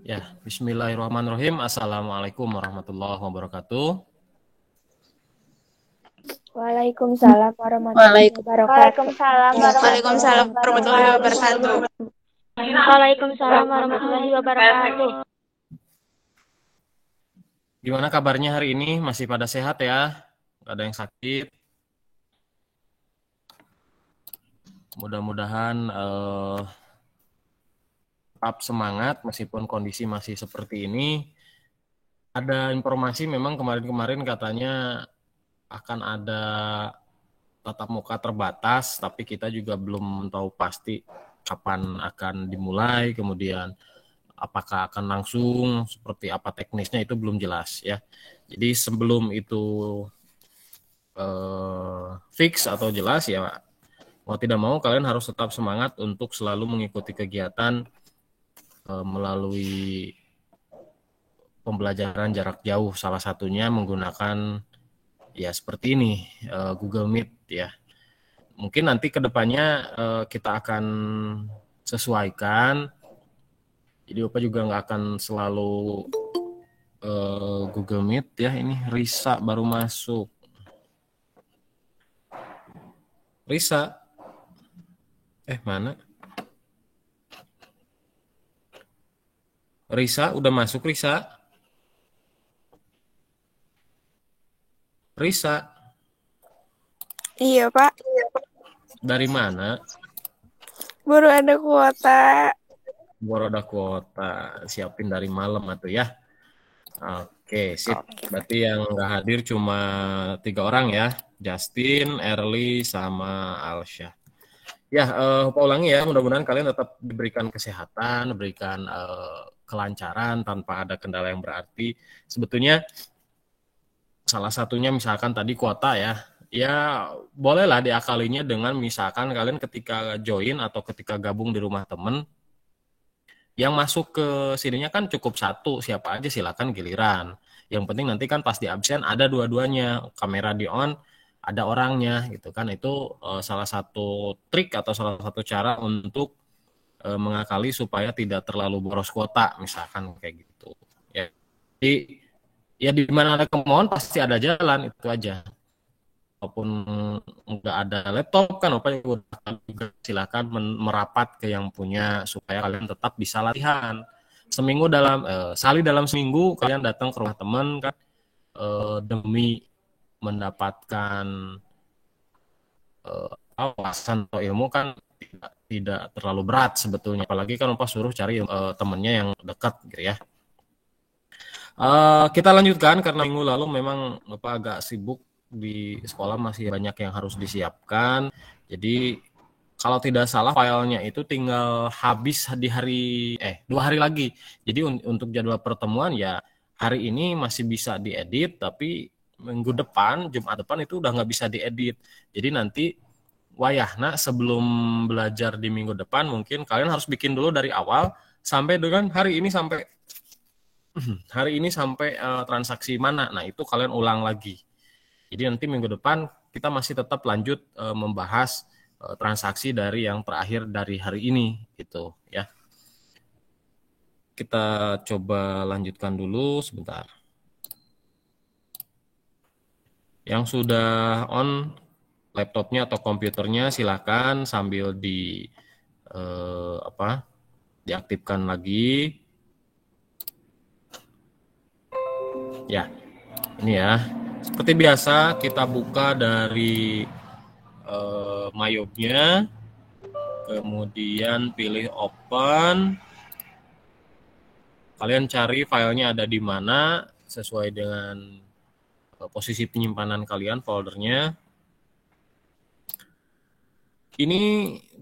Ya, bismillahirrahmanirrahim. Assalamualaikum warahmatullahi wabarakatuh. Waalaikumsalam warahmatullahi Waalaikumsalam wabarakatuh. warahmatullahi wabarakatuh. Waalaikumsalam warahmatullahi wabarakatuh. Gimana kabarnya hari ini? Masih pada sehat ya? Gak ada yang sakit? Mudah-mudahan tetap semangat meskipun kondisi masih seperti ini. Ada informasi memang kemarin-kemarin katanya akan ada tatap muka terbatas, tapi kita juga belum tahu pasti kapan akan dimulai, kemudian apakah akan langsung, seperti apa teknisnya itu belum jelas ya. Jadi sebelum itu fix atau jelas ya, mau tidak mau kalian harus tetap semangat untuk selalu mengikuti kegiatan melalui pembelajaran jarak jauh, salah satunya menggunakan ya seperti ini, Google Meet ya. Mungkin nanti kedepannya kita akan sesuaikan, jadi Opa juga nggak akan selalu Google Meet ya. Ini Risa baru masuk. Risa, mana? Risa udah masuk, Risa? Risa? Iya, Pak. Dari mana? Baru ada kuota. Baru ada kuota, siapin dari malam atau ya. Oke, sip. Berarti yang nggak hadir cuma 3 orang ya. Justin, Early, sama Alsya. Ya, Opa ulangi ya. Mudah-mudahan kalian tetap diberikan kesehatan, diberikan kelancaran tanpa ada kendala yang berarti. Sebetulnya salah satunya misalkan tadi kuota ya. Ya, bolehlah diakalinya dengan misalkan kalian ketika join atau ketika gabung di rumah temen, yang masuk ke sininya kan cukup satu, siapa aja silakan giliran. Yang penting nanti kan pas di absen ada dua-duanya, kamera di on, ada orangnya gitu kan. Itu salah satu trik atau salah satu cara untuk mengakali supaya tidak terlalu boros kuota misalkan kayak gitu. Ya. Jadi ya di mana ada kemauan pasti ada jalan, itu aja. Walaupun nggak ada laptop kan Opa juga silakan merapat ke yang punya supaya kalian tetap bisa latihan. Seminggu sekali dalam seminggu kalian datang ke rumah teman kan demi mendapatkan wawasan atau ilmu kan tidak terlalu berat sebetulnya, apalagi kan Opa suruh cari temennya yang dekat gitu ya. Kita lanjutkan karena minggu lalu memang Opa agak sibuk di sekolah, masih banyak yang harus disiapkan. Jadi kalau tidak salah filenya itu tinggal habis di hari 2 hari lagi. Jadi untuk jadwal pertemuan ya hari ini masih bisa diedit, tapi minggu depan Jumat depan itu udah nggak bisa diedit. Jadi nanti wayahna sebelum belajar di minggu depan mungkin kalian harus bikin dulu dari awal sampai dengan hari ini sampai transaksi mana. Nah itu kalian ulang lagi. Jadi nanti minggu depan kita masih tetap lanjut membahas transaksi dari yang terakhir dari hari ini gitu ya. Kita coba lanjutkan dulu sebentar. Yang sudah on laptopnya atau komputernya silakan sambil diaktifkan lagi. Ya, ini ya. Seperti biasa kita buka dari Mayobnya, kemudian pilih open. Kalian cari filenya ada di mana sesuai dengan posisi penyimpanan kalian, foldernya. Ini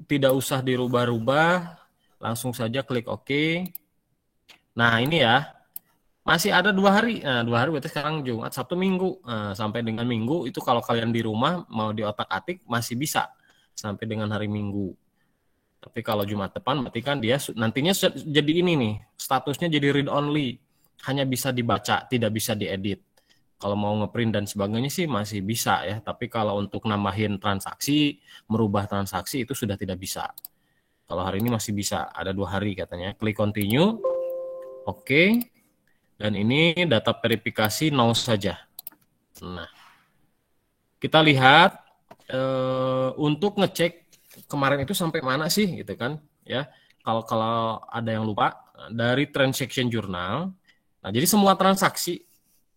tidak usah dirubah-rubah, langsung saja klik OK. Nah ini ya, masih ada 2 hari. Nah 2 hari berarti sekarang Jumat, Sabtu, Minggu. Nah, sampai dengan Minggu itu kalau kalian di rumah mau diotak-atik masih bisa sampai dengan hari Minggu. Tapi kalau Jumat depan berarti kan dia nantinya jadi ini nih, statusnya jadi read only. Hanya bisa dibaca, tidak bisa diedit. Kalau mau ngeprint dan sebagainya sih masih bisa ya. Tapi kalau untuk nambahin transaksi, merubah transaksi itu sudah tidak bisa. Kalau hari ini masih bisa, ada 2 hari katanya. Klik continue. Oke. Dan ini data verifikasi 0 saja. Nah, kita lihat untuk ngecek kemarin itu sampai mana sih gitu kan ya. Kalau ada yang lupa dari transaction journal. Nah, jadi semua transaksi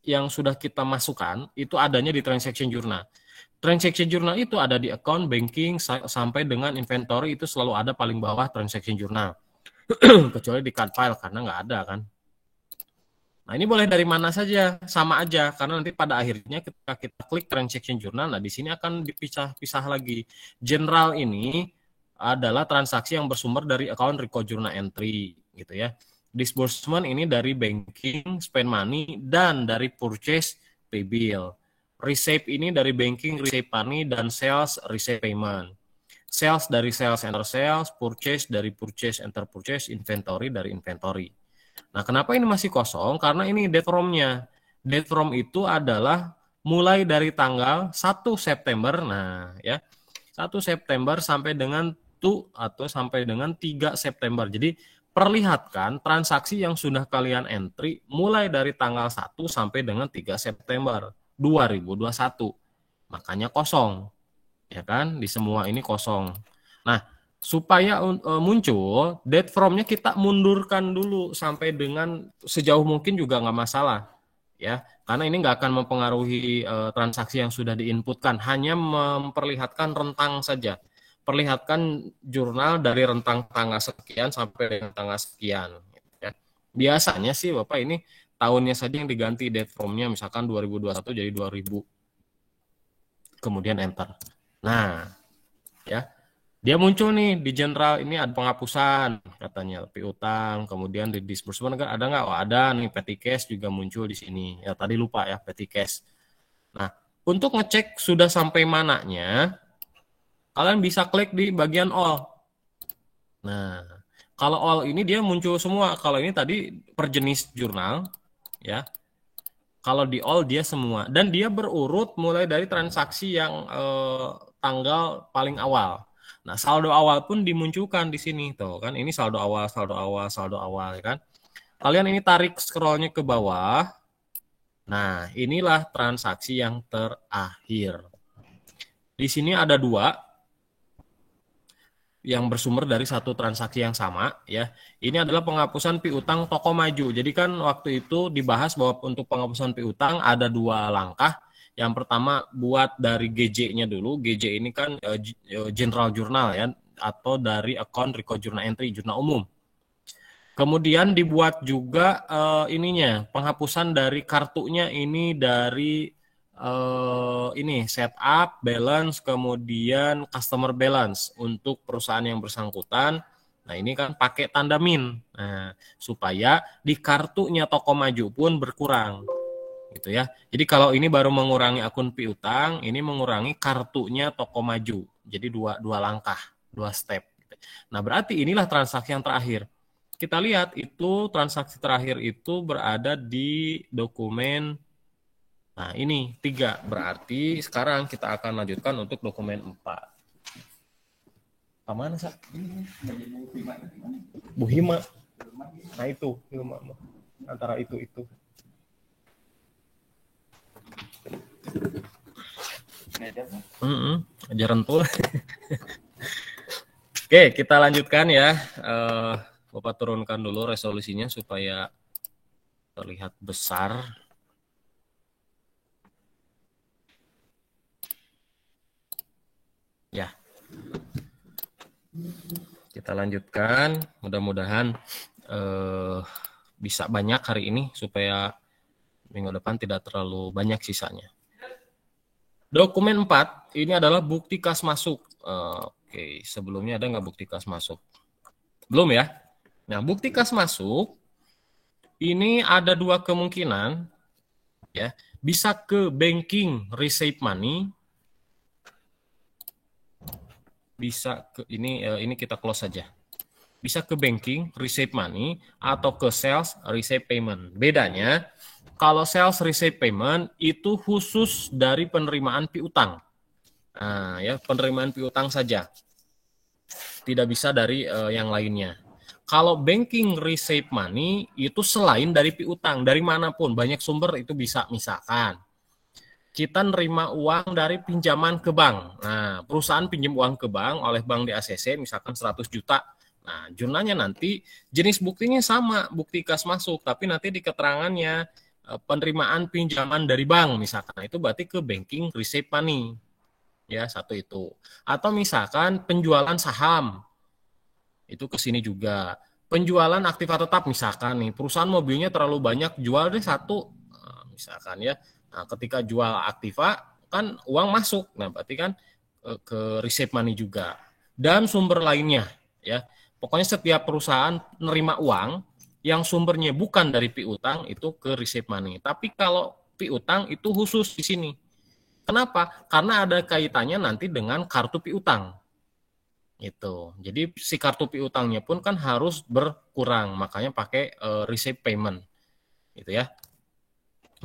yang sudah kita masukkan itu adanya di transaction journal. Transaction journal itu ada di account, banking, sampai dengan inventory itu selalu ada paling bawah transaction journal. Kecuali di card file karena nggak ada kan. Nah, ini boleh dari mana saja, sama aja karena nanti pada akhirnya ketika kita klik transaction journal, nah di sini akan dipisah-pisah lagi. General ini adalah transaksi yang bersumber dari account record journal entry gitu ya. Disbursement ini dari banking, spend money, dan dari purchase, pay bill. Receipt ini dari banking, receipt money, dan sales, receipt payment. Sales dari sales, enter sales, purchase dari purchase, enter purchase, inventory dari inventory. Nah, kenapa ini masih kosong? Karena ini date from-nya. Date from itu adalah mulai dari tanggal 1 September, nah ya, 1 September sampai dengan atau sampai dengan 3 September. Jadi perlihatkan transaksi yang sudah kalian entry mulai dari tanggal 1 sampai dengan 3 September 2021. Makanya kosong. Ya kan? Di semua ini kosong. Nah, supaya muncul date from-nya kita mundurkan dulu sampai dengan sejauh mungkin juga nggak masalah. Ya, karena ini nggak akan mempengaruhi transaksi yang sudah diinputkan, hanya memperlihatkan rentang saja. Perlihatkan jurnal dari rentang tanggal sekian sampai dengan tanggal sekian. Ya. Biasanya sih Bapak ini tahunnya saja yang diganti date from-nya, misalkan 2021 jadi 2000. Kemudian enter. Nah, ya. Dia muncul nih di general, ini ada penghapusan katanya piutang, kemudian di disbursement kan ada nggak? Oh, ada nih, petty cash juga muncul di sini. Ya tadi lupa ya petty cash. Nah, untuk ngecek sudah sampai mananya, kalian bisa klik di bagian all. Nah, kalau all ini dia muncul semua. Kalau ini tadi per jenis jurnal, ya. Kalau di all dia semua. Dan dia berurut mulai dari transaksi yang tanggal paling awal. Nah, saldo awal pun dimunculkan di sini tuh kan. Ini saldo awal, ya kan. Kalian ini tarik scrollnya ke bawah. Nah, inilah transaksi yang terakhir. Di sini ada dua yang bersumber dari satu transaksi yang sama ya. Ini adalah penghapusan piutang toko maju. Jadi kan waktu itu dibahas bahwa untuk penghapusan piutang ada dua langkah. Yang pertama buat dari GJ-nya dulu. GJ ini kan general journal ya, atau dari account record journal entry, jurnal umum. Kemudian dibuat juga ininya, penghapusan dari kartunya ini dari ini setup, balance, kemudian customer balance untuk perusahaan yang bersangkutan. Nah, ini kan pakai tanda min. Nah, supaya di kartunya toko maju pun berkurang. Gitu ya. Jadi kalau ini baru mengurangi akun piutang, ini mengurangi kartunya toko maju. Jadi dua langkah, dua step. Nah, berarti inilah transaksi yang terakhir. Kita lihat itu transaksi terakhir itu berada di dokumen. Nah, ini 3. Berarti sekarang kita akan lanjutkan untuk dokumen 4. Mana, Sa? Bu Hima. Nah, itu. Antara itu. Ajaran tuh. Oke, kita lanjutkan ya. Bapak turunkan dulu resolusinya supaya terlihat besar. Ya. Kita lanjutkan. Mudah-mudahan bisa banyak hari ini supaya minggu depan tidak terlalu banyak sisanya. Dokumen 4 ini adalah bukti kas masuk. Oke, sebelumnya ada nggak bukti kas masuk? Belum ya? Nah, bukti kas masuk ini ada dua kemungkinan, ya. Bisa ke banking receipt money, bisa ke ini kita close saja. Bisa ke banking receipt money atau ke sales receipt payment. Bedanya, kalau sales receipt payment itu khusus dari penerimaan piutang. Nah, ya penerimaan piutang saja. Tidak bisa dari yang lainnya. Kalau banking receive money itu selain dari piutang, dari manapun, banyak sumber itu bisa. Misalkan kita nerima uang dari pinjaman ke bank. Nah, perusahaan pinjam uang ke bank oleh bank di ACC misalkan 100 juta. Nah, jurnalnya nanti jenis buktinya sama, bukti kas masuk, tapi nanti di keterangannya penerimaan pinjaman dari bank misalkan. Itu berarti ke banking receive money. Ya, satu itu. Atau misalkan penjualan saham. Itu ke sini juga. Penjualan aktiva tetap misalkan nih, perusahaan mobilnya terlalu banyak, jual deh satu. Nah, misalkan ya. Nah, ketika jual aktiva kan uang masuk. Nah, berarti kan ke receive money juga. Dan sumber lainnya ya. Pokoknya setiap perusahaan nerima uang yang sumbernya bukan dari piutang itu ke receive money. Tapi kalau piutang itu khusus di sini. Kenapa? Karena ada kaitannya nanti dengan kartu piutang. Itu. Jadi si kartu piutangnya pun kan harus berkurang, makanya pakai receipt payment. Gitu ya.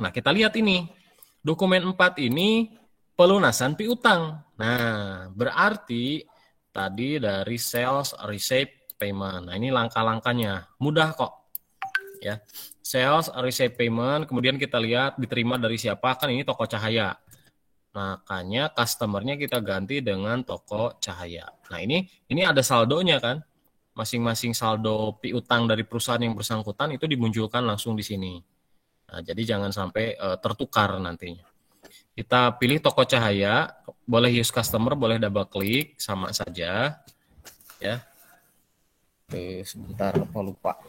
Nah, kita lihat ini. Dokumen 4 ini pelunasan piutang. Nah, berarti tadi dari sales receipt payment. Nah, ini langkah-langkahnya. Mudah kok. Ya. Sales receipt payment, kemudian kita lihat diterima dari siapa, kan ini toko cahaya. Makanya customer-nya kita ganti dengan toko cahaya. Nah, ini ada saldonya kan. Masing-masing saldo piutang dari perusahaan yang bersangkutan itu dimunculkan langsung di sini. Nah, jadi jangan sampai tertukar nantinya. Kita pilih toko cahaya, boleh use customer, boleh double klik, sama saja. Ya. Sebentar, apa lupa.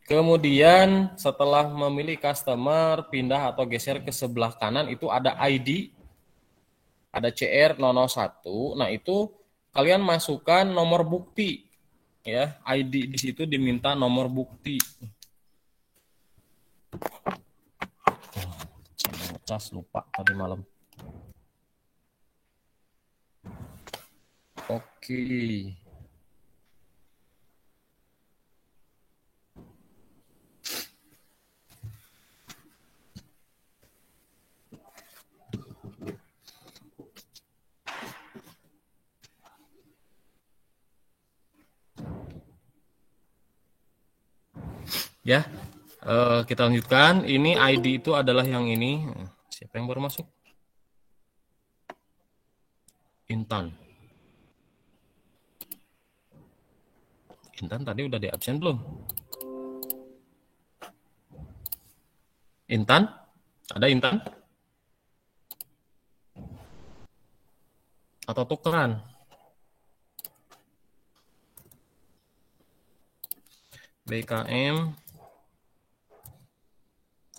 Kemudian setelah memilih customer, pindah atau geser ke sebelah kanan itu ada ID, ada CR001. Nah, itu kalian masukkan nomor bukti. Ya, ID di situ diminta nomor bukti. Saya ngecas lupa tadi malam. Oke. Ya, kita lanjutkan. Ini ID itu adalah yang ini. Siapa yang baru masuk? Intan. Intan tadi udah di absen belum? Intan? Ada Intan? Atau tukeran? BKM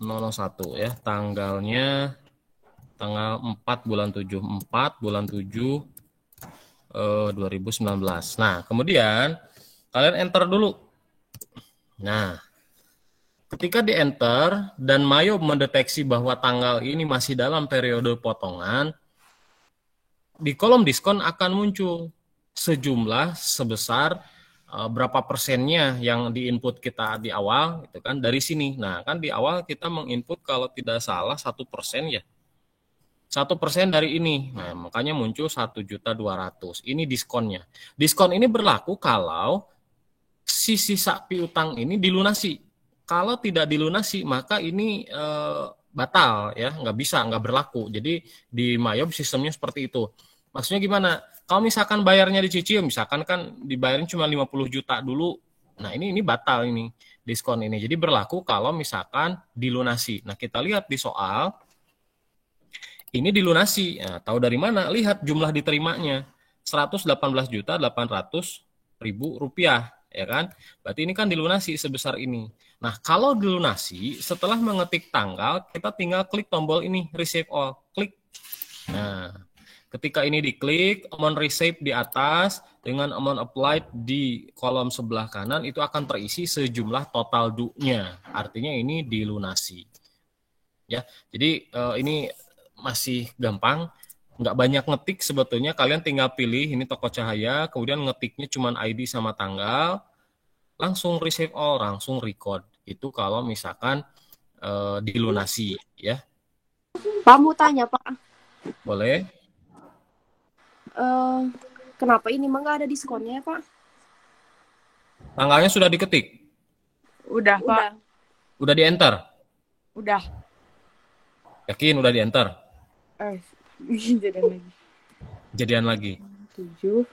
001 ya, tanggalnya tanggal 4 bulan 7, 4 bulan 7 2019. Nah, kemudian kalian enter dulu. Nah, ketika di enter dan Mayo mendeteksi bahwa tanggal ini masih dalam periode potongan, di kolom diskon akan muncul sejumlah sebesar berapa persennya yang diinput kita di awal, itu kan dari sini. Nah, kan di awal kita menginput kalau tidak salah 1% ya. 1% dari ini. Nah, makanya muncul 1.200.000. Ini diskonnya. Diskon ini berlaku kalau si sisa piutang ini dilunasi. Kalau tidak dilunasi, maka ini batal ya, nggak bisa, nggak berlaku. Jadi di Mayob sistemnya seperti itu. Maksudnya gimana? Kalau misalkan bayarnya dicicil, misalkan kan dibayarin cuma 50 juta dulu. Nah, ini batal ini diskon ini. Jadi berlaku kalau misalkan dilunasi. Nah, kita lihat di soal ini dilunasi. Nah, tahu dari mana? Lihat jumlah diterimanya. 118.800.000 rupiah, ya kan? Berarti ini kan dilunasi sebesar ini. Nah, kalau dilunasi, setelah mengetik tanggal, kita tinggal klik tombol ini, receive all. Klik. Nah, ketika ini diklik, amount receive di atas, dengan amount applied di kolom sebelah kanan, itu akan terisi sejumlah total due-nya. Artinya ini dilunasi. Ya, jadi ini masih gampang, nggak banyak ngetik sebetulnya. Kalian tinggal pilih ini toko cahaya, kemudian ngetiknya cuma ID sama tanggal, langsung receive all, langsung record. Itu kalau misalkan dilunasi ya. Pak mau tanya Pak. Boleh. Kenapa ini mah nggak ada diskonnya ya, Pak? Tanggalnya sudah diketik? Udah, Pak. Udah di-enter? Udah. Yakin udah di-enter? Jadian lagi. Jadian lagi? 7.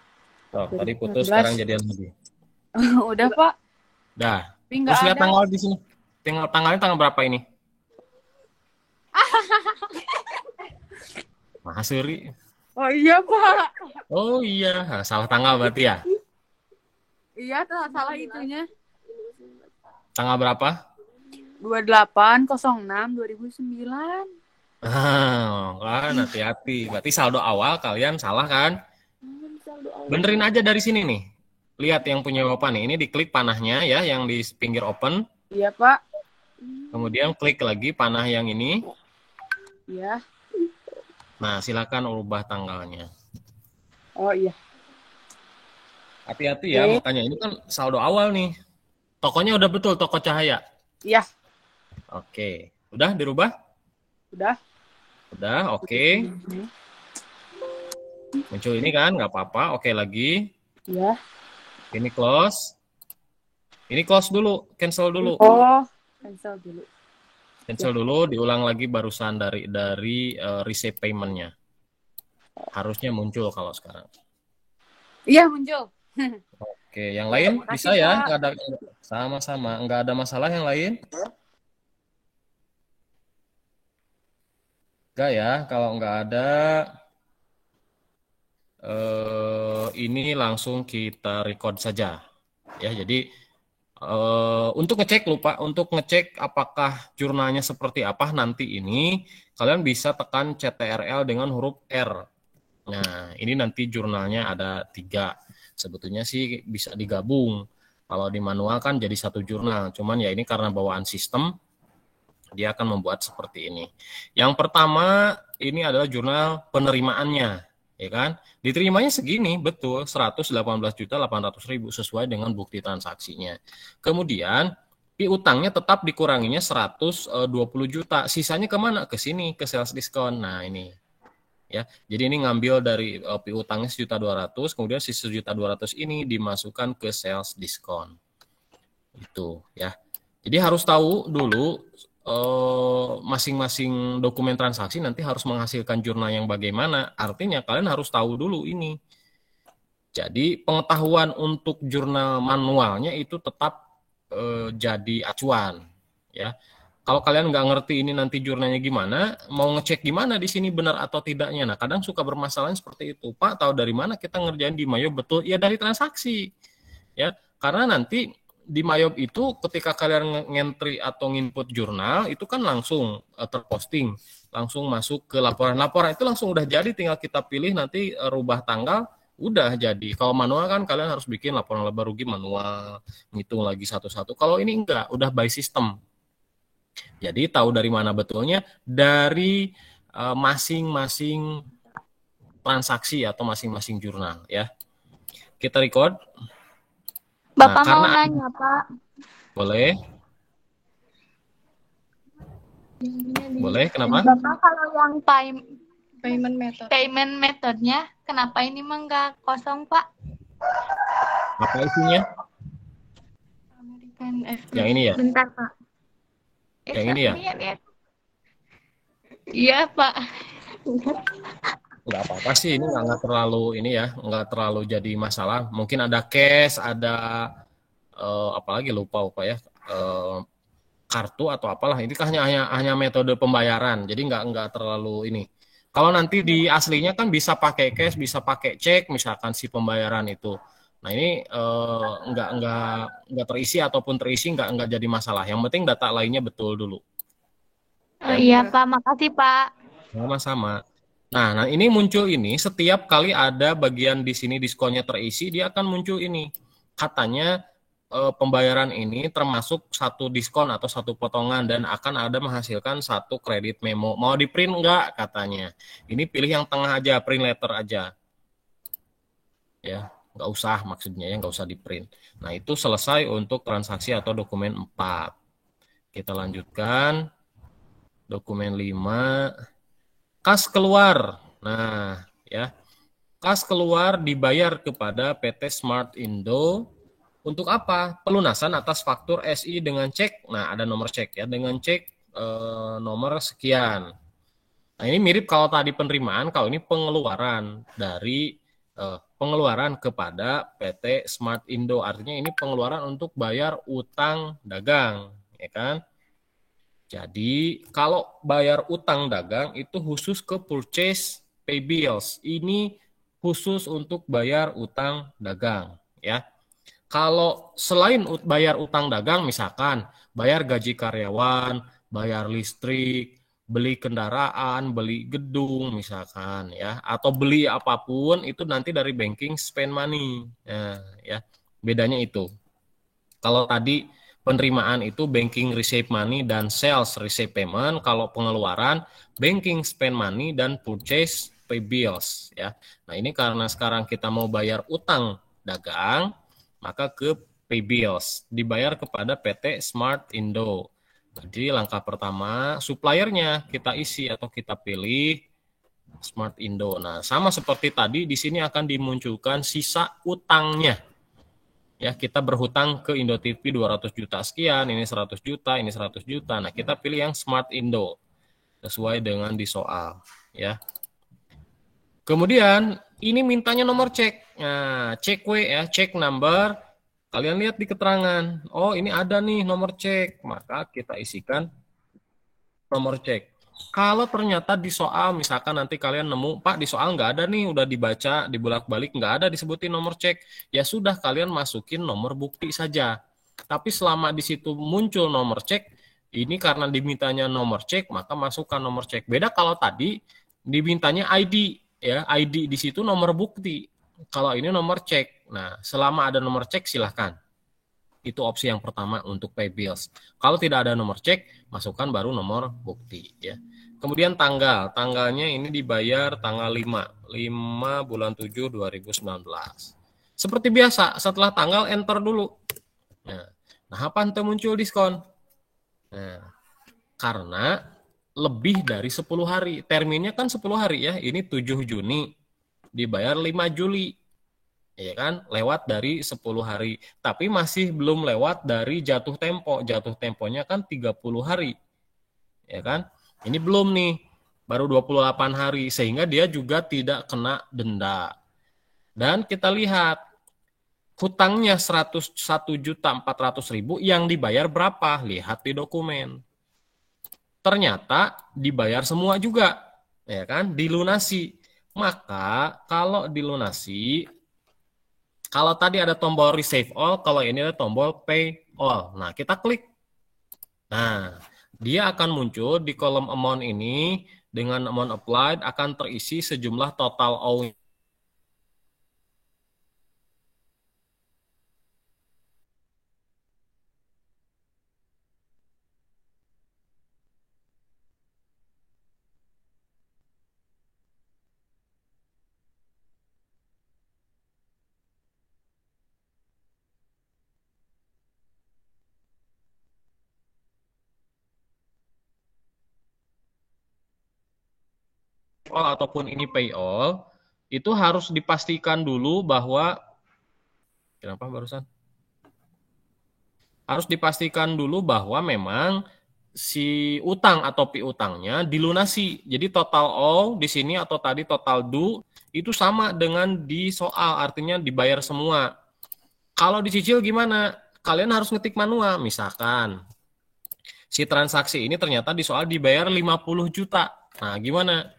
Oh, tadi putus, sekarang jadian lagi. Udah, Pak. Dah. Tapi Terus nggak lihat ada. tanggal di sini. Tanggalnya tanggal berapa ini? Mahasuri. Oh iya, Pak. Oh iya, salah tanggal berarti ya? Iya, salah itunya. Tanggal berapa? 28/06/2009. Kan hati-hati. Berarti saldo awal kalian salah kan? Benerin aja dari sini nih. Lihat yang punya Bapak nih. Ini diklik panahnya ya, yang di pinggir open. Iya, Pak. Kemudian klik lagi panah yang ini. Iya. Nah, silakan ubah tanggalnya. Oh iya. Hati-hati ya, makanya ini kan saldo awal nih. Tokonya udah betul, toko cahaya. Iya. Oke. Udah dirubah? Udah. Udah, oke. Muncul ini kan, nggak apa-apa. Oke lagi. Iya. Ini close. Ini close dulu, cancel dulu. Oh, cancel dulu. Cancel dulu, diulang lagi barusan dari receive payment-nya. Harusnya muncul kalau sekarang. Iya, muncul. Oke, yang lain bisa ya? Nggak ada, sama-sama, nggak ada masalah yang lain? Nggak ya, kalau nggak ada, ini langsung kita record saja. Ya, jadi untuk ngecek apakah jurnalnya seperti apa nanti ini, kalian bisa tekan CTRL dengan huruf R. Nah, ini nanti jurnalnya ada 3. Sebetulnya sih bisa digabung. Kalau di manual kan jadi satu jurnal. Cuman ya ini karena bawaan sistem, dia akan membuat seperti ini. Yang pertama, ini adalah jurnal penerimaannya. Ya kan? Diterimanya segini, betul, 118.800.000 sesuai dengan bukti transaksinya. Kemudian piutangnya tetap dikuranginya 120 juta. Sisanya kemana? Ke sini, ke sales diskon. Nah, ini. Ya, jadi ini ngambil dari piutangnya 1.200.000, kemudian si 1.200.000 ini dimasukkan ke sales diskon. Itu, ya. Jadi harus tahu dulu masing-masing dokumen transaksi nanti harus menghasilkan jurnal yang bagaimana. Artinya kalian harus tahu dulu ini. Jadi pengetahuan untuk jurnal manualnya itu tetap jadi acuan, ya. Kalau kalian nggak ngerti ini nanti jurnalnya gimana, mau ngecek gimana di sini benar atau tidaknya. Nah, kadang suka bermasalah seperti itu. Pak, tahu dari mana kita ngerjain di Mayob betul? Ya dari transaksi, ya. Karena nanti di Mayob itu ketika kalian ngentry atau nginput jurnal itu kan langsung terposting, langsung masuk ke laporan itu langsung udah jadi, tinggal kita pilih nanti rubah tanggal, udah jadi. Kalau manual kan kalian harus bikin laporan laba rugi manual, ngitung lagi satu-satu. Kalau ini enggak, udah by system. Jadi tahu dari mana betulnya? Dari masing-masing transaksi atau masing-masing jurnal, ya. Kita record. Bapak mau nanya, Pak. Boleh. Boleh, kenapa? Bapak kalau yang payment methodnya, kenapa ini mah nggak kosong, Pak? Apa isinya? Yang ini ya? Bentar, Pak. Yang ini ya? Iya, Pak. Nggak apa-apa sih, ini nggak terlalu ini ya, nggak terlalu jadi masalah. Mungkin ada cash, ada apalagi lupa ya, kartu atau apalah. Ini kan hanya metode pembayaran, jadi nggak terlalu ini. Kalau nanti di aslinya kan bisa pakai cash, bisa pakai cek, misalkan si pembayaran itu. Nah ini nggak terisi ataupun terisi nggak jadi masalah. Yang penting data lainnya betul dulu. Oh iya, Pak. Makasih, Pak. Sama-sama. Nah, ini muncul ini setiap kali ada bagian di sini diskonnya terisi, dia akan muncul ini. Katanya pembayaran ini termasuk satu diskon atau satu potongan dan akan ada menghasilkan satu kredit memo. Mau di print enggak katanya. Ini pilih yang tengah aja, print letter aja. Ya, nggak usah maksudnya ya, nggak usah di print. Nah, itu selesai untuk transaksi atau dokumen 4. Kita lanjutkan. Dokumen 5. Kas keluar. Nah, ya. Kas keluar dibayar kepada PT Smart Indo untuk apa? Pelunasan atas faktur SI dengan cek. Nah, ada nomor cek ya, dengan cek nomor sekian. Nah, ini mirip kalau tadi penerimaan, kalau ini pengeluaran dari pengeluaran kepada PT Smart Indo. Artinya ini pengeluaran untuk bayar utang dagang, ya kan? Jadi, kalau bayar utang dagang itu khusus ke purchase pay bills. Ini khusus untuk bayar utang dagang, ya. Kalau selain bayar utang dagang, misalkan bayar gaji karyawan, bayar listrik, beli kendaraan, beli gedung misalkan ya, atau beli apapun itu nanti dari banking spend money. Nah, ya, bedanya itu. Kalau tadi penerimaan itu banking receive money dan sales receive payment, kalau pengeluaran banking spend money dan purchase pay bills ya. Nah, ini karena sekarang kita mau bayar utang dagang, maka ke pay bills dibayar kepada PT Smart Indo. Jadi langkah pertama suppliernya kita isi atau kita pilih Smart Indo. Nah, sama seperti tadi di sini akan dimunculkan sisa utangnya. Ya, kita berhutang ke Indo TV 200 juta sekian, ini 100 juta, ini 100 juta. Nah, kita pilih yang Smart Indo sesuai dengan di soal, ya. Kemudian ini mintanya nomor cek. Nah, cek W ya, cek number. Kalian lihat di keterangan. Oh, ini ada nih nomor cek. Maka kita isikan nomor cek. Kalau ternyata di soal, misalkan nanti kalian nemu, Pak di soal nggak ada nih, udah dibaca, dibolak-balik, nggak ada disebutin nomor cek. Ya sudah, kalian masukin nomor bukti saja. Tapi selama di situ muncul nomor cek, ini karena dimintanya nomor cek, maka masukkan nomor cek. Beda kalau tadi dimintanya ID, ya ID di situ nomor bukti. Kalau ini nomor cek. Nah, selama ada nomor cek silahkan. Itu opsi yang pertama untuk pay bills. Kalau tidak ada nomor cek, masukkan baru nomor bukti ya. Kemudian tanggalnya ini dibayar tanggal 5 bulan 7 2019. Seperti biasa, setelah tanggal enter dulu. Nah, apa yang muncul diskon? Nah, karena lebih dari 10 hari. Terminnya kan 10 hari ya. Ini 7 Juni dibayar 5 Juli. Ya kan, lewat dari 10 hari. Tapi masih belum lewat dari jatuh tempo. Jatuh temponya kan 30 hari. Ya kan? Ini belum nih. Baru 28 hari. Sehingga dia juga tidak kena denda. Dan kita lihat. Hutangnya 101.400.000 yang dibayar berapa? Lihat di dokumen. Ternyata dibayar semua juga. Ya kan? Dilunasi. Maka kalau dilunasi, kalau tadi ada tombol receive all, kalau ini ada tombol pay all. Nah, kita klik. Nah, dia akan muncul di kolom amount ini dengan amount applied akan terisi sejumlah total owing. Ataupun ini pay all, itu harus dipastikan dulu bahwa kenapa barusan? Harus dipastikan dulu bahwa memang si utang atau piutangnya dilunasi. Jadi total all di sini atau tadi total due itu sama dengan di soal, artinya dibayar semua. Kalau dicicil gimana? Kalian harus ngetik manual. Misalkan si transaksi ini ternyata di soal dibayar 50 juta. Nah, gimana?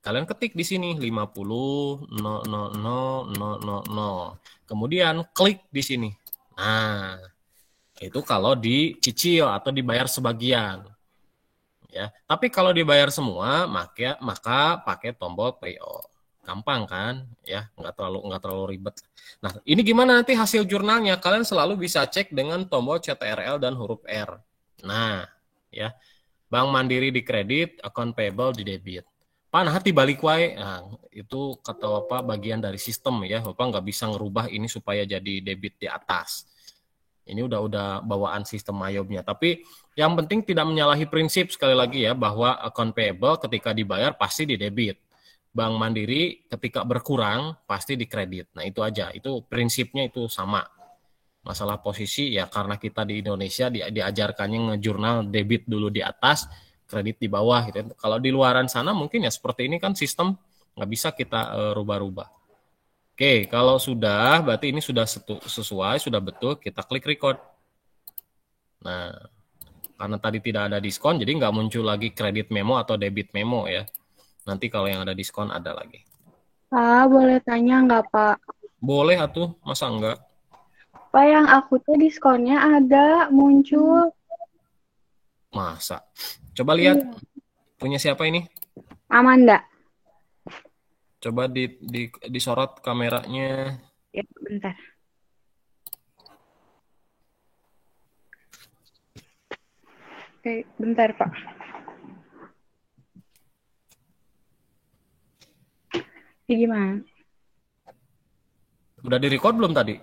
Kalian ketik di sini 50 000 kemudian klik di sini. Nah, itu kalau dicicil atau dibayar sebagian. Ya, tapi kalau dibayar semua, maka pakai tombol pay all. Gampang kan? Ya, nggak terlalu ribet. Nah, ini gimana nanti hasil jurnalnya? Kalian selalu bisa cek dengan tombol CTRL dan huruf R. Nah, ya. Bank Mandiri di kredit, account payable di debit. Pan hati balik wae. Nah, itu kata Bapak bagian dari sistem ya. Bapak nggak bisa ngerubah ini supaya jadi debit di atas. Ini udah bawaan sistem mayobnya. Tapi yang penting tidak menyalahi prinsip sekali lagi ya bahwa account payable ketika dibayar pasti di debit. Bank Mandiri ketika berkurang pasti dikredit. Nah itu aja, itu prinsipnya itu sama. Masalah posisi ya karena kita di Indonesia diajarkannya ngejurnal debit dulu di atas, kredit di bawah gitu. Kalau di luaran sana mungkin ya seperti ini kan sistem nggak bisa kita rubah-rubah. Oke, kalau sudah berarti ini sudah sesuai, sudah betul, kita klik record. Nah, karena tadi tidak ada diskon, jadi nggak muncul lagi kredit memo atau debit memo ya. Nanti kalau yang ada diskon ada lagi. Pak, boleh tanya nggak, Pak? Boleh atuh, masa enggak? Pak, yang aku tuh diskonnya ada muncul. Masa? Coba lihat. Iya. Punya siapa ini? Amanda. Coba disorot kameranya. Ya, bentar. Oke, bentar, Pak. Ini gimana? Udah di-record belum tadi?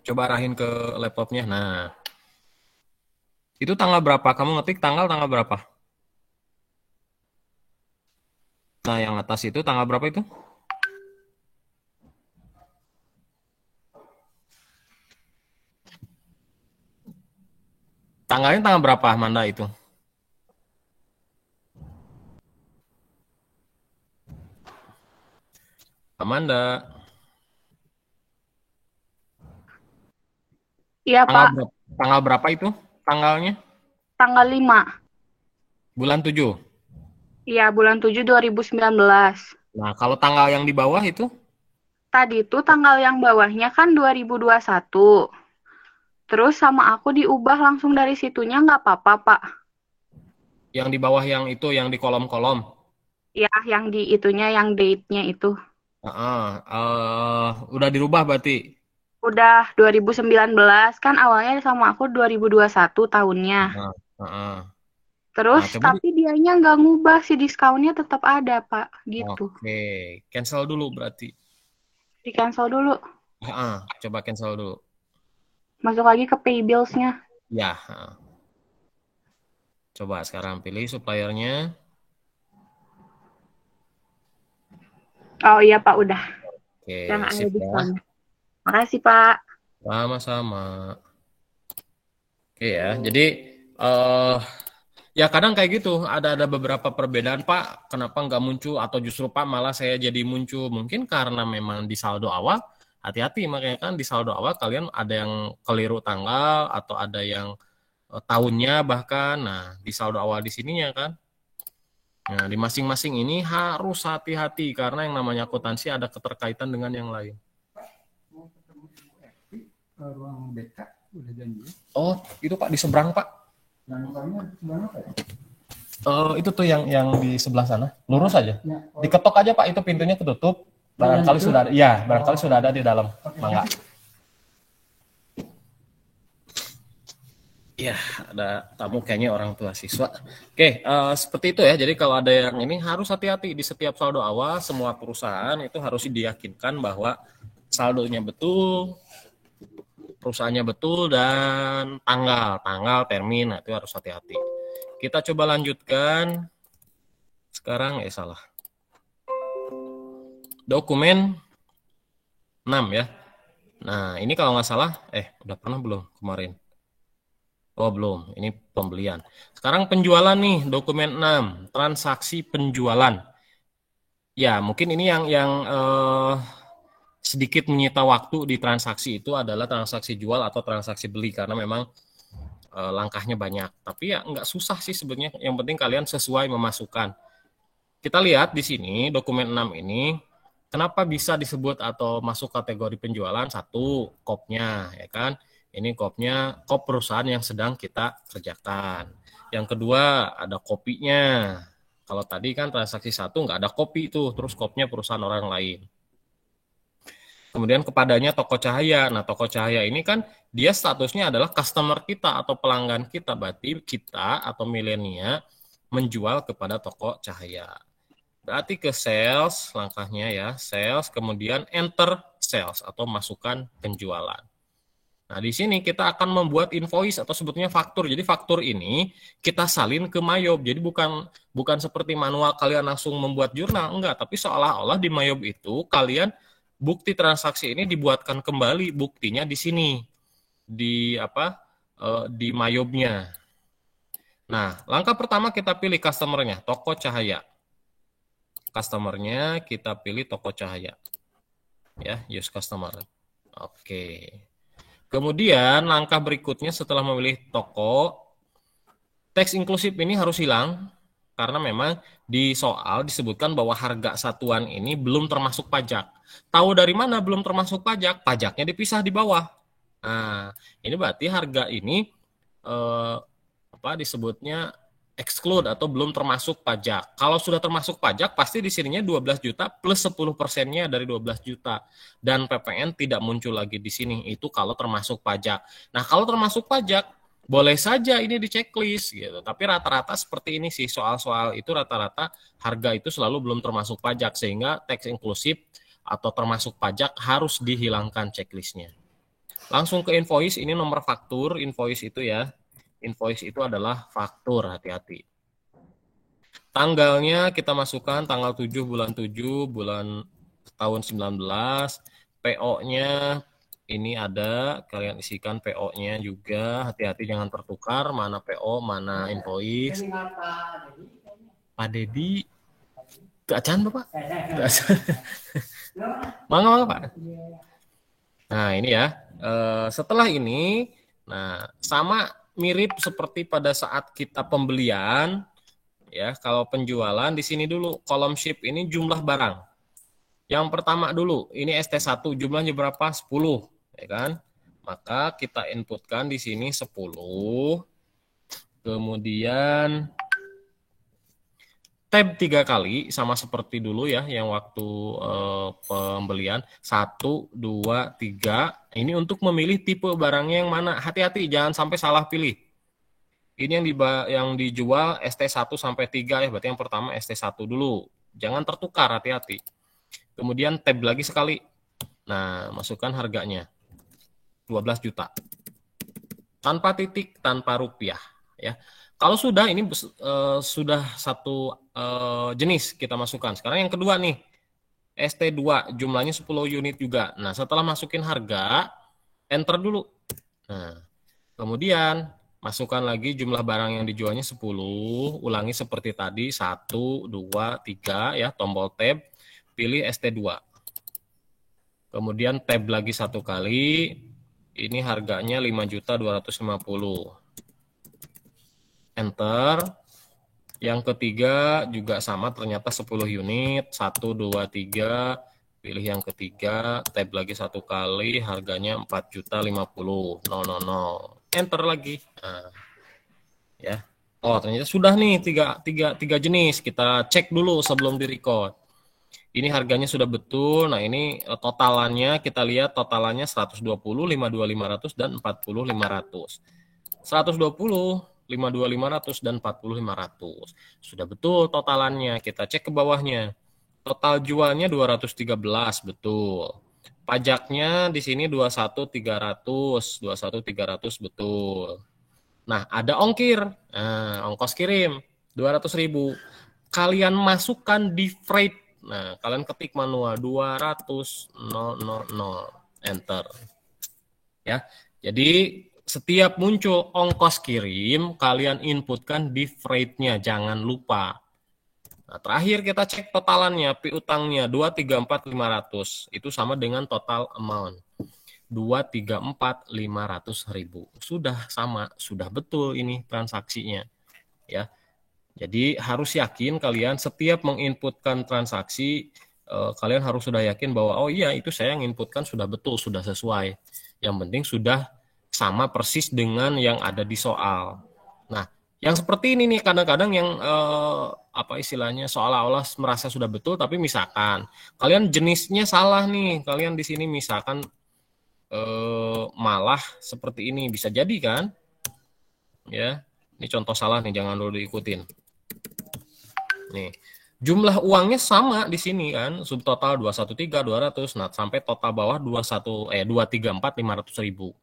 Coba arahin ke laptopnya. Nah. Itu tanggal berapa? Kamu ngetik tanggal berapa? Nah, yang atas itu tanggal berapa itu? Tanggalnya tanggal berapa, Amanda itu? Amanda. Iya, Pak. Tanggal berapa itu tanggalnya? Tanggal 5. Bulan 7? Iya, bulan 7 2019. Nah, kalau tanggal yang di bawah itu? Tadi tuh tanggal yang bawahnya kan 2021. Terus sama aku diubah langsung dari situnya nggak apa-apa, Pak? Yang di bawah yang itu, yang di kolom-kolom? Ya, yang di itunya, yang date-nya itu. Udah dirubah berarti? Udah 2019, kan awalnya sama aku 2021 tahunnya. Terus, tapi dianya nggak ngubah, si diskonnya tetap ada, Pak. Gitu. Oke, cancel dulu berarti. Di cancel dulu. Coba cancel dulu. Masuk lagi ke pay bills-nya. Ya. Coba sekarang pilih suppliernya. Oh iya, Pak, udah. Oke, Yang ada sip ya. diskonnya. Makasih, Pak. Sama-sama. Oke ya, jadi ya kadang kayak gitu, ada beberapa perbedaan, Pak, kenapa nggak muncul atau justru Pak malah saya jadi muncul. Mungkin karena memang di saldo awal, hati-hati, makanya kan di saldo awal kalian ada yang keliru tanggal atau ada yang tahunnya bahkan. Nah, di saldo awal di sininya kan. Nah, di masing-masing ini harus hati-hati karena yang namanya akuntansi ada keterkaitan dengan yang lain. Ruang BK udah janji. Oh, itu Pak di seberang, Pak. Seberang apa ya? Itu tuh yang di sebelah sana. Lurus aja. Diketok aja, Pak, itu pintunya ketutup. Barangkali sudah ada. Ya, barangkali sudah ada di dalam. Mangga. Ya, ada tamu kayaknya orang tua siswa. Oke, seperti itu ya. Jadi kalau ada yang ini harus hati-hati di setiap saldo awal, semua perusahaan itu harus diyakinkan bahwa saldonya betul, perusahaannya betul, dan tanggal termin, nah itu harus hati-hati. Kita coba lanjutkan. Sekarang salah. Dokumen 6 ya. Nah, ini kalau nggak salah, udah pernah belum kemarin? Oh, belum. Ini pembelian. Sekarang penjualan nih, dokumen 6, transaksi penjualan. Ya, mungkin ini yang sedikit menyita waktu di transaksi itu adalah transaksi jual atau transaksi beli karena memang langkahnya banyak. Tapi ya nggak susah sih sebenarnya. Yang penting kalian sesuai memasukkan. Kita lihat di sini dokumen 6 ini kenapa bisa disebut atau masuk kategori penjualan? Satu, kopnya ya kan. Ini kopnya, kop perusahaan yang sedang kita kerjakan. Yang kedua, ada kopinya. Kalau tadi kan transaksi satu nggak ada kopi itu, terus kopnya perusahaan orang lain. Kemudian kepadanya toko cahaya. Nah, toko cahaya ini kan dia statusnya adalah customer kita atau pelanggan kita. Berarti kita atau milenia menjual kepada toko cahaya. Berarti ke sales, langkahnya ya, sales, kemudian enter sales atau masukkan penjualan. Nah, di sini kita akan membuat invoice atau sebetulnya faktur. Jadi faktur ini kita salin ke Mayob. Jadi bukan seperti manual kalian langsung membuat jurnal, enggak, tapi seolah-olah di Mayob itu kalian bukti transaksi ini dibuatkan kembali, buktinya di sini. Di Mayobnya. Nah, langkah pertama kita pilih customer-nya, toko cahaya. Customer-nya kita pilih toko cahaya. Ya, use customer. Oke. Kemudian langkah berikutnya setelah memilih toko, teks inklusif ini harus hilang karena memang di soal disebutkan bahwa harga satuan ini belum termasuk pajak. Tahu dari mana belum termasuk pajak? Pajaknya dipisah di bawah. Nah, ini berarti harga ini disebutnya exclude atau belum termasuk pajak. Kalau sudah termasuk pajak, pasti di sininya 12 juta plus 10%-nya dari 12 juta. Dan PPN tidak muncul lagi di sini. Itu kalau termasuk pajak. Nah, kalau termasuk pajak, boleh saja ini di checklist gitu. Tapi rata-rata seperti ini sih, soal-soal itu rata-rata harga itu selalu belum termasuk pajak. Sehingga teks inklusif atau termasuk pajak harus dihilangkan checklistnya. Langsung ke invoice, ini nomor faktur, invoice itu ya. Invoice itu adalah faktur, hati-hati. Tanggalnya kita masukkan tanggal 7 bulan 7 bulan tahun 19. PO-nya ini ada, kalian isikan PO-nya juga. Hati-hati jangan tertukar mana PO, mana invoice. Pak Dedi. Gacan Bapak? Mangga Pak. Nah, ini ya. Setelah ini, nah sama mirip seperti pada saat kita pembelian, ya. Kalau penjualan di sini dulu kolom ship ini jumlah barang. Yang pertama dulu, ini ST1 jumlahnya berapa? 10, ya kan? Maka kita inputkan di sini 10. Kemudian tab 3 kali sama seperti dulu ya yang waktu pembelian 1, 2, 3. Ini untuk memilih tipe barangnya yang mana. Hati-hati jangan sampai salah pilih. Ini yang dijual ST1 sampai 3 ya, berarti yang pertama ST1 dulu. Jangan tertukar, hati-hati. Kemudian tab lagi sekali. Nah, masukkan harganya. 12 juta. Tanpa titik, tanpa rupiah ya. Kalau sudah ini sudah satu jenis kita masukkan. Sekarang yang kedua nih. ST2 jumlahnya 10 unit juga. Nah, setelah masukin harga, enter dulu. Nah, kemudian masukkan lagi jumlah barang yang dijualnya 10, ulangi seperti tadi 1, 2, 3 ya, tombol tab, pilih ST2. Kemudian tab lagi satu kali. Ini harganya 5.250.000. Enter. Yang ketiga juga sama, ternyata 10 unit, 1, 2, 3, pilih yang ketiga, tab lagi satu kali, harganya 4.050.000. Enter lagi. Nah, ya. Oh, ternyata sudah nih tiga jenis. Kita cek dulu sebelum di-record. Ini harganya sudah betul. Nah, ini totalannya kita lihat totalannya 120, 52.500 dan 40.500. 120 52.500 dan 40.500. Sudah betul totalannya. Kita cek ke bawahnya. Total jualnya 213, betul. Pajaknya di sini 21.300, 21.300 betul. Nah, ada ongkir. Nah, ongkos kirim 200.000. Kalian masukkan di freight. Nah, kalian ketik manual 200.000, enter. Ya. Jadi setiap muncul ongkos kirim, kalian inputkan di freight-nya, jangan lupa. Nah, terakhir kita cek totalannya, piutangnya 234.500. Itu sama dengan total amount. 234.500.000. Sudah sama, sudah betul ini transaksinya. Ya. Jadi harus yakin kalian setiap menginputkan transaksi, kalian harus sudah yakin bahwa oh iya itu saya yang inputkan sudah betul, sudah sesuai. Yang penting sudah sama persis dengan yang ada di soal. Nah, yang seperti ini nih kadang-kadang yang istilahnya seolah-olah merasa sudah betul, tapi misalkan kalian jenisnya salah nih, kalian di sini misalkan malah seperti ini bisa jadi kan? Ya, ini contoh salah nih, jangan dulu diikutin. Nih, jumlah uangnya sama di sini kan, subtotal 213.200, nah sampai total bawah 234.500.000.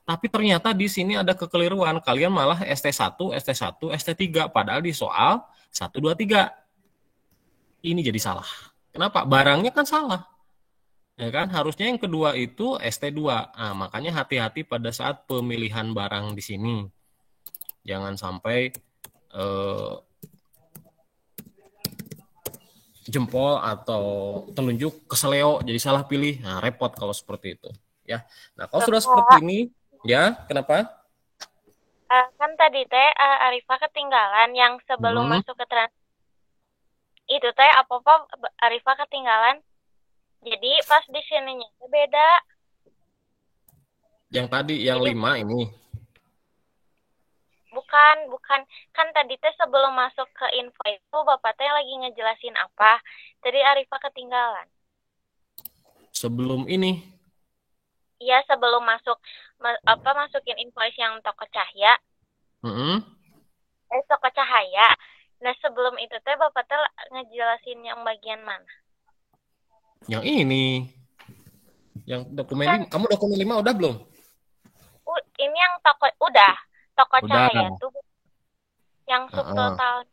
Tapi ternyata di sini ada kekeliruan. Kalian malah ST1, ST1, ST3. Padahal di soal 1, 2, 3. Ini jadi salah. Kenapa? Barangnya kan salah. Ya kan? Harusnya yang kedua itu ST2. Nah, makanya hati-hati pada saat pemilihan barang di sini. Jangan sampai jempol atau telunjuk keseleo jadi salah pilih. Nah, repot kalau seperti itu. Ya. Nah, kalau sudah seperti ini, ya, kenapa? Kan tadi teh Arifah ketinggalan yang sebelum masuk ke trans. Itu teh apa-apa Arifah ketinggalan. Jadi pas di sininya beda. Yang tadi yang jadi, 5 ini. Bukan. Kan tadi teh sebelum masuk ke info itu Bapak teh lagi ngejelasin apa. Jadi Arifah ketinggalan. Sebelum ini. Iya, sebelum masukin invoice yang toko cahaya. Toko cahaya. Nah, sebelum itu teh Bapak teh ngejelasin yang bagian mana? Yang ini. Yang dokumen kamu dokumen 5 udah belum? Ini yang udah. Toko cahaya tuh yang subtotal.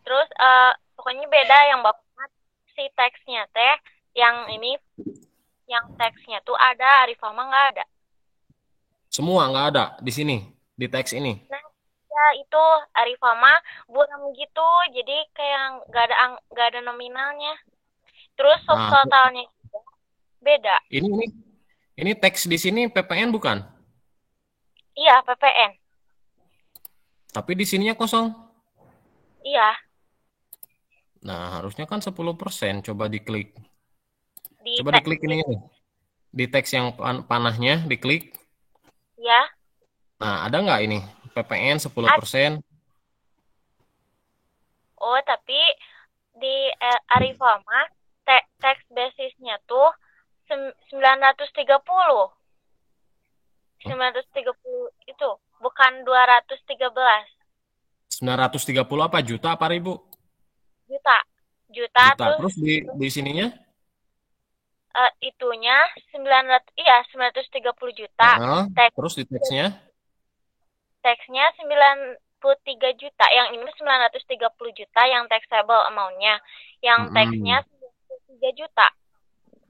Terus pokoknya beda yang Bapak si teksnya teh yang ini yang teksnya tuh ada, Arifah mah nggak ada. Semua nggak ada di sini, di teks ini. Nah, ya itu Arifah mah buram gitu, jadi kayak nggak ada nominalnya. Terus subtotalnya beda. Ini teks di sini PPN bukan? Iya, PPN. Tapi di sininya kosong. Iya. Nah, harusnya kan 10%. Coba diklik. Coba diklik ini. Di teks yang panahnya, diklik. Ya. Nah, ada nggak ini? PPN 10%. Oh, tapi di Arifah mah teks basisnya tuh 930. 930 itu, bukan 213. 930 apa? Juta apa ribu? Juta. Terus di sininya? Itunya 930 juta. Terus di teksnya? Teksnya 93 juta. Yang ini 930 juta yang taxable amount-nya. Yang teksnya 93 juta.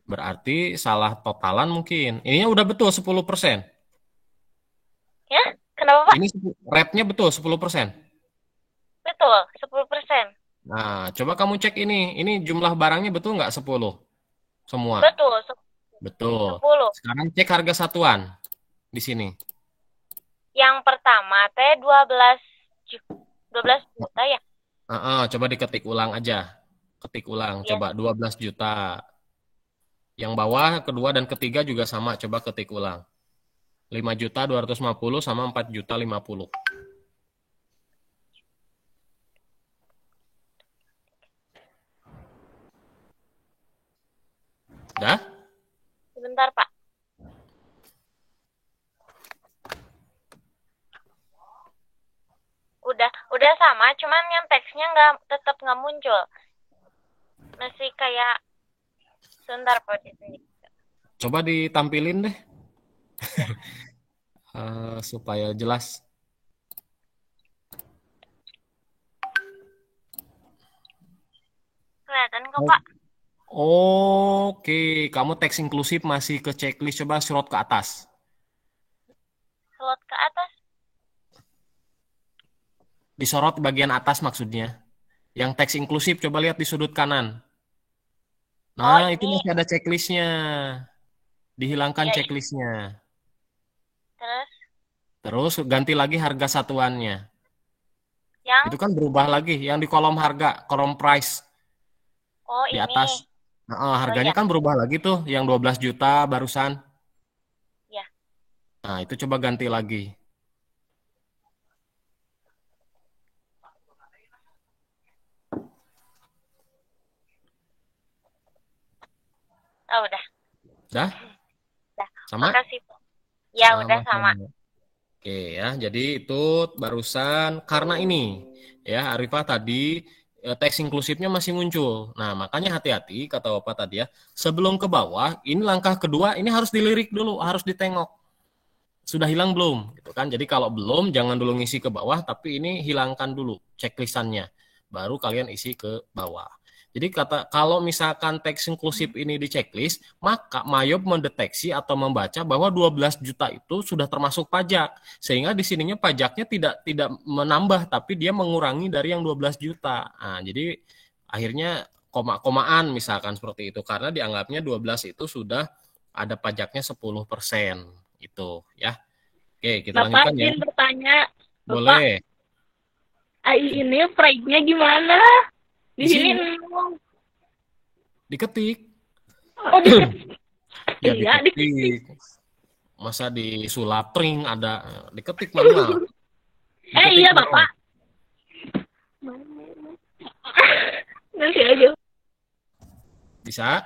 Berarti salah totalan mungkin. Ininya udah betul 10%. Ya? Kenapa, Pak? Ini rate-nya betul 10%. Betul, 10%. Nah, coba kamu cek ini. Ini jumlah barangnya betul nggak 10? Semua? Betul. Betul. 10. Sekarang cek harga satuan di sini. Yang pertama teh 12 juta ya? Coba diketik ulang aja. Ketik ulang. Ya. Coba 12 juta. Yang bawah, kedua dan ketiga juga sama. Coba ketik ulang. 5.250 sama 4.050. Udah? Sebentar, Pak. Udah sama, cuman yang teksnya tetap nggak muncul. Masih kayak sebentar, Pak, di sini. Coba ditampilin deh. Supaya jelas. Kelihatan kok, Pak? Oke, kamu teks inklusif masih ke checklist, coba scroll ke atas. Scroll ke atas? Disorot bagian atas maksudnya. Yang teks inklusif, coba lihat di sudut kanan. Nah, itu masih ada checklistnya. Dihilangkan checklistnya. Terus ganti lagi harga satuannya. Itu kan berubah lagi. Yang di kolom harga, kolom price. Oh, di atas. Harganya kan berubah lagi tuh. Yang 12 juta barusan. Ya. Nah, itu coba ganti lagi. Oh, udah. Udah? Udah. Sama? Makasih, Pak. Ya, udah sama. Oke ya, jadi itu barusan karena ini ya Arifah tadi teks inklusifnya masih muncul. Nah, makanya hati-hati kata Bapak tadi ya. Sebelum ke bawah, ini langkah kedua, ini harus dilirik dulu, harus ditengok. sudah hilang belum gitu kan. Jadi kalau belum jangan dulu ngisi ke bawah, tapi ini hilangkan dulu checklistannya, baru kalian isi ke bawah. Jadi kalau misalkan teks inklusif ini di checklist, maka Mayop mendeteksi atau membaca bahwa 12 juta itu sudah termasuk pajak. Sehingga di sininya pajaknya tidak menambah, tapi dia mengurangi dari yang 12 juta. Nah, jadi akhirnya koma-komaan misalkan seperti itu, karena dianggapnya 12 itu sudah ada pajaknya 10% itu ya. Oke, kita Bapak lanjutkan ya. izin bertanya, Boleh. AI ini pride-nya gimana? Di sini diketik. Oh, diketik. Ya, Iya, diketik. Masa disulap ring ada diketik manual. Diketik iya manual. Bapak. Nanti aja. Bisa?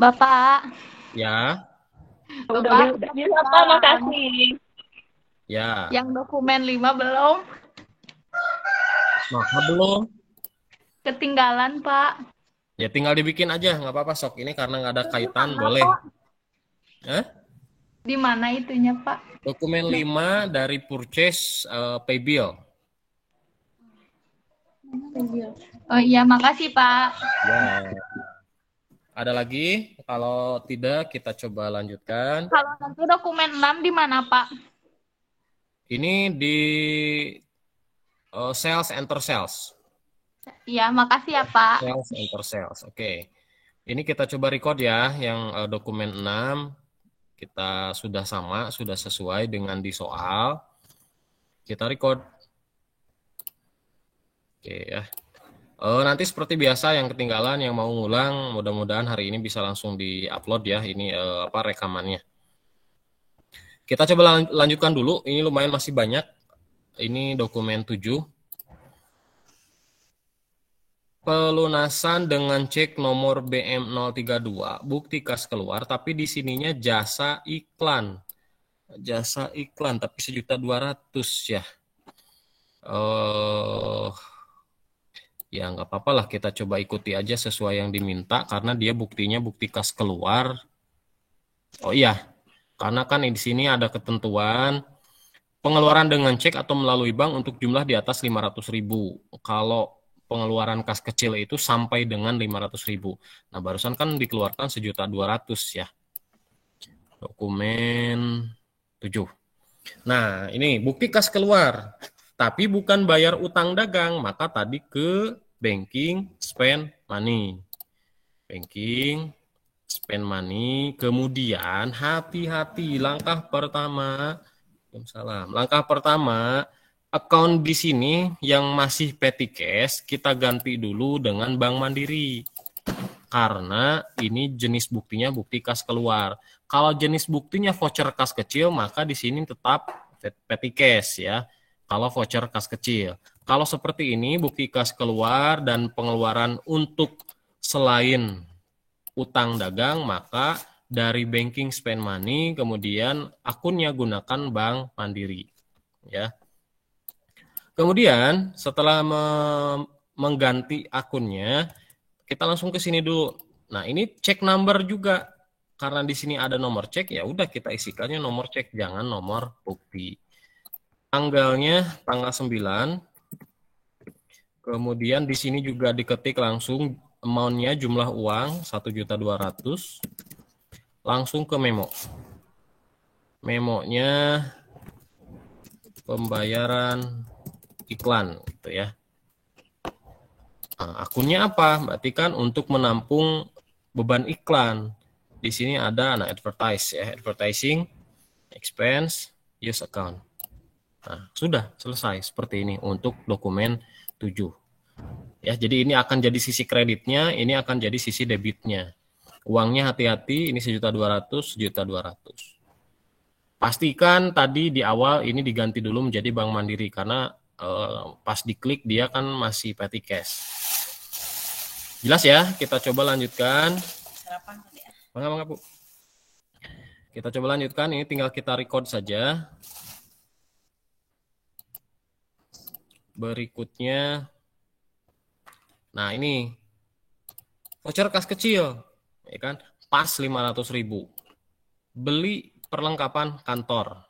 Bapak. Ya. Udah. Bisa Pak, makasih. Ya. Yang dokumen 5 belum? Nah, belum. Ketinggalan, Pak. Ya tinggal dibikin aja, nggak apa-apa sok. Ini karena nggak ada kaitan, Mana, boleh. Pak? Di mana itunya, Pak? Dokumen 5 dari purchase pay bill. Oh iya, makasih, Pak. Ya. Ada lagi? Kalau tidak, kita coba lanjutkan. Kalau nanti dokumen 6 di mana, Pak? Ini di sales, enter sales. Iya, makasih ya, Pak. Sales, enter sales. Oke. Ini kita coba record ya, yang dokumen 6. Kita sudah sama, sudah sesuai dengan di soal. Kita record. Oke ya. Nanti seperti biasa yang ketinggalan, yang mau ngulang, mudah-mudahan hari ini bisa langsung di-upload ya, ini rekamannya. Kita coba lanjutkan dulu, ini lumayan masih banyak. Ini dokumen 7. Pelunasan dengan cek nomor BM032, bukti kas keluar, tapi di sininya jasa iklan. Jasa iklan, tapi 1.200.000 ya. Ya nggak apa-apa lah, kita coba ikuti aja sesuai yang diminta, karena dia buktinya bukti kas keluar. Oh iya, karena kan di sini ada ketentuan pengeluaran dengan cek atau melalui bank untuk jumlah di atas 500.000. Kalau pengeluaran kas kecil itu sampai dengan 500.000. Nah, barusan kan dikeluarkan 1.200.000 ya. Dokumen 7. Nah, ini bukti kas keluar, tapi bukan bayar utang dagang, maka tadi ke banking spend money. Banking spend money, kemudian hati-hati langkah pertama. Langkah pertama, account di sini yang masih petty cash kita ganti dulu dengan Bank Mandiri. Karena ini jenis buktinya bukti kas keluar. Kalau jenis buktinya voucher kas kecil, maka di sini tetap petty cash ya. Kalau voucher kas kecil. Kalau seperti ini bukti kas keluar dan pengeluaran untuk selain utang dagang, maka dari banking spend money, kemudian akunnya gunakan Bank Mandiri. Ya. Kemudian setelah mengganti akunnya, kita langsung ke sini dulu. Nah, ini cek number juga. Karena di sini ada nomor cek, ya udah kita isikannya nomor cek, jangan nomor bukti. Tanggalnya tanggal 9. Kemudian di sini juga diketik langsung amount-nya, jumlah uang 1.200.000. Langsung ke memo. Memonya pembayaran iklan gitu ya. Nah, akunnya apa? Berarti kan untuk menampung beban iklan. Di sini ada advertise ya, advertising, expense, use account. Nah, sudah selesai seperti ini untuk dokumen 7. Ya, jadi ini akan jadi sisi kreditnya, ini akan jadi sisi debitnya. Uangnya hati-hati, ini 1.200.000, 1.200.000. Pastikan tadi di awal ini diganti dulu menjadi Bank Mandiri, karena pas diklik dia kan masih petty cash. Jelas ya? Kita coba lanjutkan. Mangga, Bu. Kita coba lanjutkan, ini tinggal kita record saja. Berikutnya, nah ini voucher kas kecil, ya kan? Pas 500.000. Beli perlengkapan kantor.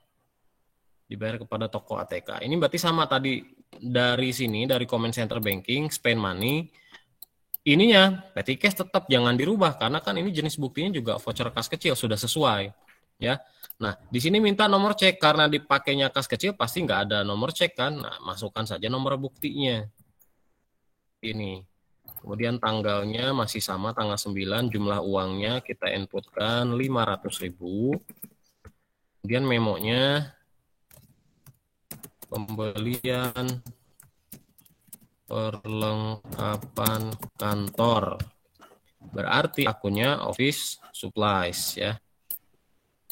Dibayar kepada toko ATK. Ini berarti sama tadi dari sini, dari Comment Center Banking, spend money. Ininya, petty cash tetap jangan dirubah karena kan ini jenis buktinya juga voucher kas kecil sudah sesuai, ya. Nah, di sini minta nomor cek karena dipakainya kas kecil pasti nggak ada nomor cek kan. Nah, masukkan saja nomor buktinya. Ini. Kemudian tanggalnya masih sama tanggal 9, jumlah uangnya kita inputkan 500.000. Kemudian memonya pembelian perlengkapan kantor. Berarti akunnya office supplies ya.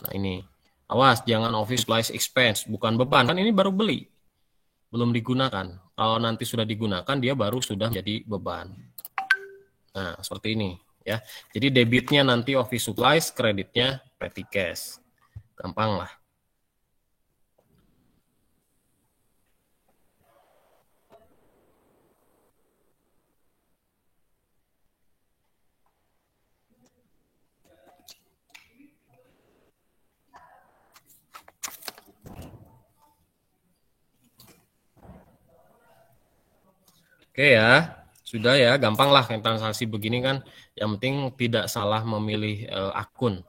Nah ini. Awas jangan office supplies expense, bukan beban. Kan ini baru beli. Belum digunakan. Kalau nanti sudah digunakan dia baru sudah menjadi beban. Nah, seperti ini ya. Jadi debitnya nanti office supplies, kreditnya petty cash. Gampang lah. Oke ya, sudah ya, gampang lah transaksi begini kan. Yang penting tidak salah memilih akun.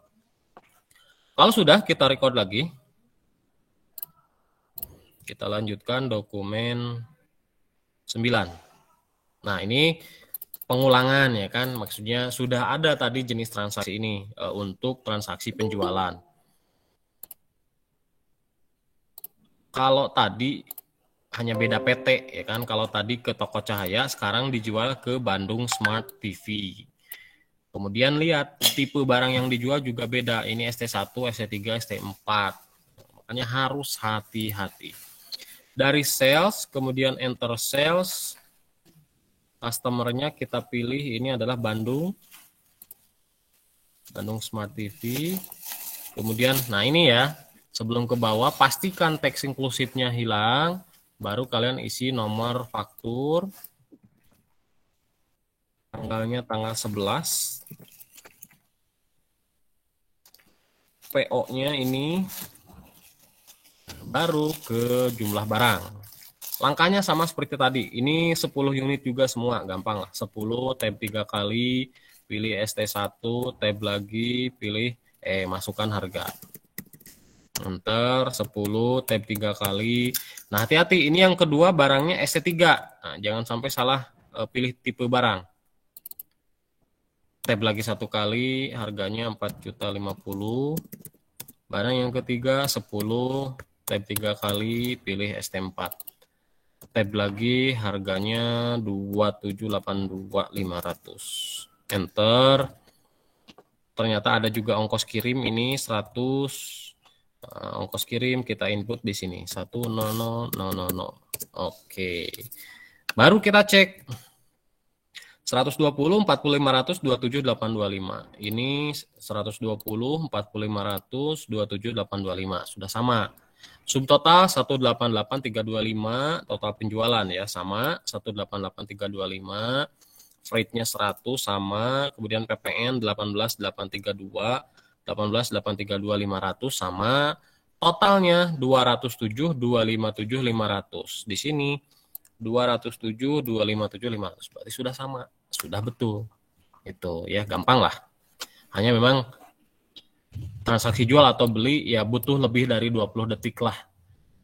Kalau sudah, kita record lagi. Kita lanjutkan dokumen 9. Nah ini pengulangan ya kan, maksudnya sudah ada tadi jenis transaksi ini untuk transaksi penjualan. Kalau tadi hanya beda PT ya kan. Kalau tadi ke toko cahaya, sekarang dijual ke Bandung Smart TV. Kemudian lihat tipe barang yang dijual juga beda. Ini ST1, ST3, ST4. Makanya harus hati-hati. Dari sales, kemudian enter sales. Customernya kita pilih ini adalah Bandung Smart TV. Kemudian, nah ini ya, sebelum ke bawah pastikan teks inklusifnya hilang. Baru kalian isi nomor faktur, tanggalnya tanggal 11, PO-nya ini, baru ke jumlah barang. Langkahnya sama seperti tadi, ini 10 unit juga semua, gampang lah. 10, tab 3 kali, pilih ST1, tab lagi, pilih, masukkan harga. Enter 10, tab 3 kali. Nah, hati-hati, ini yang kedua barangnya ST3. Nah, jangan sampai salah pilih tipe barang. Tab lagi 1 kali, harganya 4.050. Barang yang ketiga 10, tab 3 kali, pilih ST4. Tab lagi, harganya 2782.500. Enter. Ternyata ada juga ongkos kirim ini 100. Ongkos kirim kita input di sini 100.000. Oke. Baru kita cek 120 40.500 27.825. Ini 120 40.500 27.825 sudah sama. Subtotal 188.325, total penjualan ya sama 188.325. Freight-nya 100 sama, kemudian PPN 18.832 18.832.500 sama, totalnya 207.257.500. Di sini 207.257.500. Berarti sudah sama, sudah betul. Itu ya, gampang lah. Hanya memang transaksi jual atau beli ya butuh lebih dari 20 detik lah.